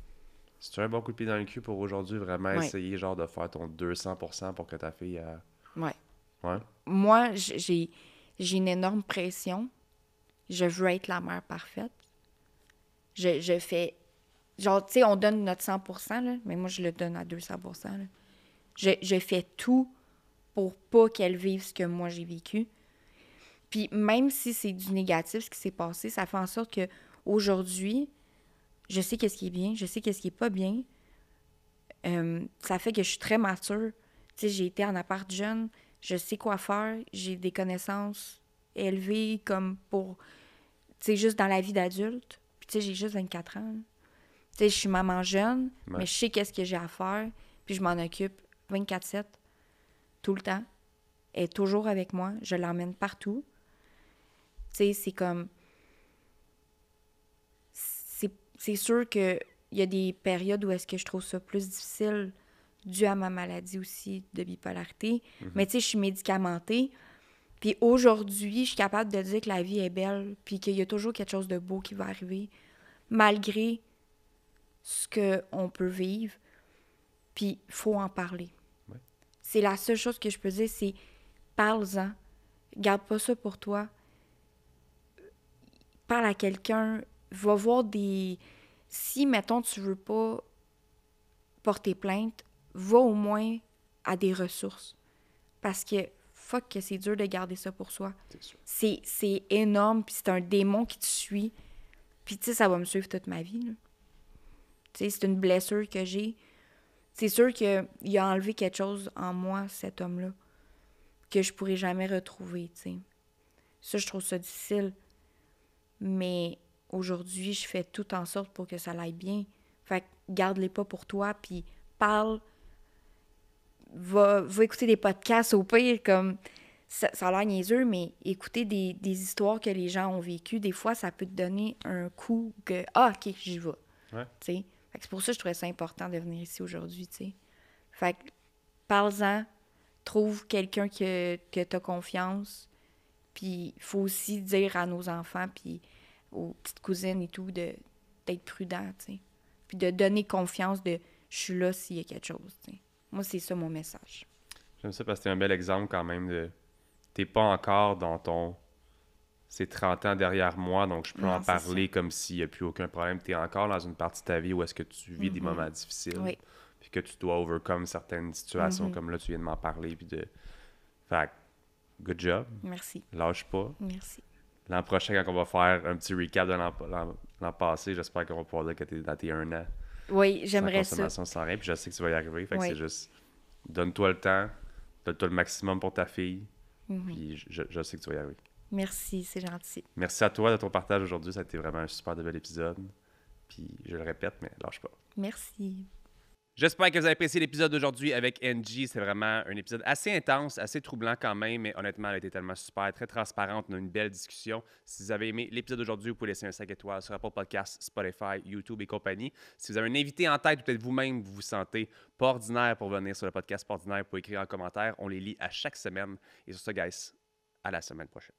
C'est-tu un bon coup de pied dans le cul pour aujourd'hui vraiment essayer genre de faire ton 200% pour que ta fille... Ouais. Ouais? Moi, j'ai une énorme pression. Je veux être la mère parfaite. Je fais... Genre, tu sais, on donne notre 100%, là, mais moi, je le donne à 200%. Là. Je fais tout pour pas qu'elle vive ce que moi, j'ai vécu. Puis même si c'est du négatif, ce qui s'est passé, ça fait en sorte que aujourd'hui, je sais qu'est-ce qui est bien, je sais qu'est-ce qui est pas bien. Ça fait que je suis très mature. Tu sais, j'ai été en appart jeune, je sais quoi faire, j'ai des connaissances élevées comme pour... Tu sais, juste dans la vie d'adulte. Puis tu sais, j'ai juste 24 ans. Tu sais, je suis maman jeune, mais je sais qu'est-ce que j'ai à faire, puis je m'en occupe 24/7, tout le temps. Elle est toujours avec moi, je l'emmène partout. Tu sais, c'est comme... C'est sûr qu'il y a des périodes où est-ce que je trouve ça plus difficile dû à ma maladie aussi de bipolarité. Mais tu sais, je suis médicamentée. Puis aujourd'hui, je suis capable de dire que la vie est belle, puis qu'il y a toujours quelque chose de beau qui va arriver, malgré ce qu'on peut vivre. Puis il faut en parler. Ouais. C'est la seule chose que je peux dire, c'est parle-en. Garde pas ça pour toi. Parle à quelqu'un. Va voir des... Si, mettons, tu veux pas porter plainte, va au moins à des ressources. Parce que, fuck, que c'est dur de garder ça pour soi. C'est énorme, puis c'est un démon qui te suit. Puis, tu sais, ça va me suivre toute ma vie. Tu sais, c'est une blessure que j'ai. C'est sûr qu'il a enlevé quelque chose en moi, cet homme-là, que je pourrais jamais retrouver, tu sais. Ça, je trouve ça difficile. Mais aujourd'hui, je fais tout en sorte pour que ça aille bien. Fait que garde-les pas pour toi, puis parle. Va écouter des podcasts au pire, comme... Ça a l'air niaiseux, mais écouter des histoires que les gens ont vécues, des fois, ça peut te donner un coup que... Ah, OK, j'y vais. Ouais. Tu sais? Fait que c'est pour ça que je trouvais ça important de venir ici aujourd'hui, tu sais. Fait que parle-en, trouve quelqu'un que t'as confiance, puis il faut aussi dire à nos enfants, puis aux petites cousines et tout, d'être prudent, tu sais. Puis de donner confiance de « je suis là s'il y a quelque chose », tu sais. Moi, c'est ça mon message. J'aime ça parce que c'est un bel exemple quand même de... T'es pas encore dans ton... C'est 30 ans derrière moi, donc je peux en parler comme s'il n'y a plus aucun problème. T'es encore dans une partie de ta vie où est-ce que tu vis des moments difficiles. Oui. Puis que tu dois overcome certaines situations comme là, tu viens de m'en parler. Puis de... Fait que, good job. Merci. Lâche pas. Merci. L'an prochain, quand on va faire un petit recap de l'an passé, j'espère qu'on va pouvoir dire que t'es dans tes 1 an. Oui, j'aimerais sans consommation, ça. sans rien. Puis je sais que tu vas y arriver. Fait que c'est juste... Donne-toi le temps. Donne-toi le maximum pour ta fille. Puis je sais que tu vas y arriver. Merci, c'est gentil. Merci à toi de ton partage aujourd'hui. Ça a été vraiment un super de bel épisode. Puis je le répète, mais lâche pas. Merci. J'espère que vous avez apprécié l'épisode d'aujourd'hui avec Angie. C'est vraiment un épisode assez intense, assez troublant quand même, mais honnêtement, elle a été tellement super, très transparente. On a eu une belle discussion. Si vous avez aimé l'épisode d'aujourd'hui, vous pouvez laisser un 5 étoiles sur Apple Podcasts, Spotify, YouTube et compagnie. Si vous avez un invité en tête ou peut-être vous-même, vous vous sentez pas ordinaire pour venir sur le podcast Pas ordinaire, vous pouvez écrire en commentaire. On les lit à chaque semaine. Et sur ça, guys, à la semaine prochaine.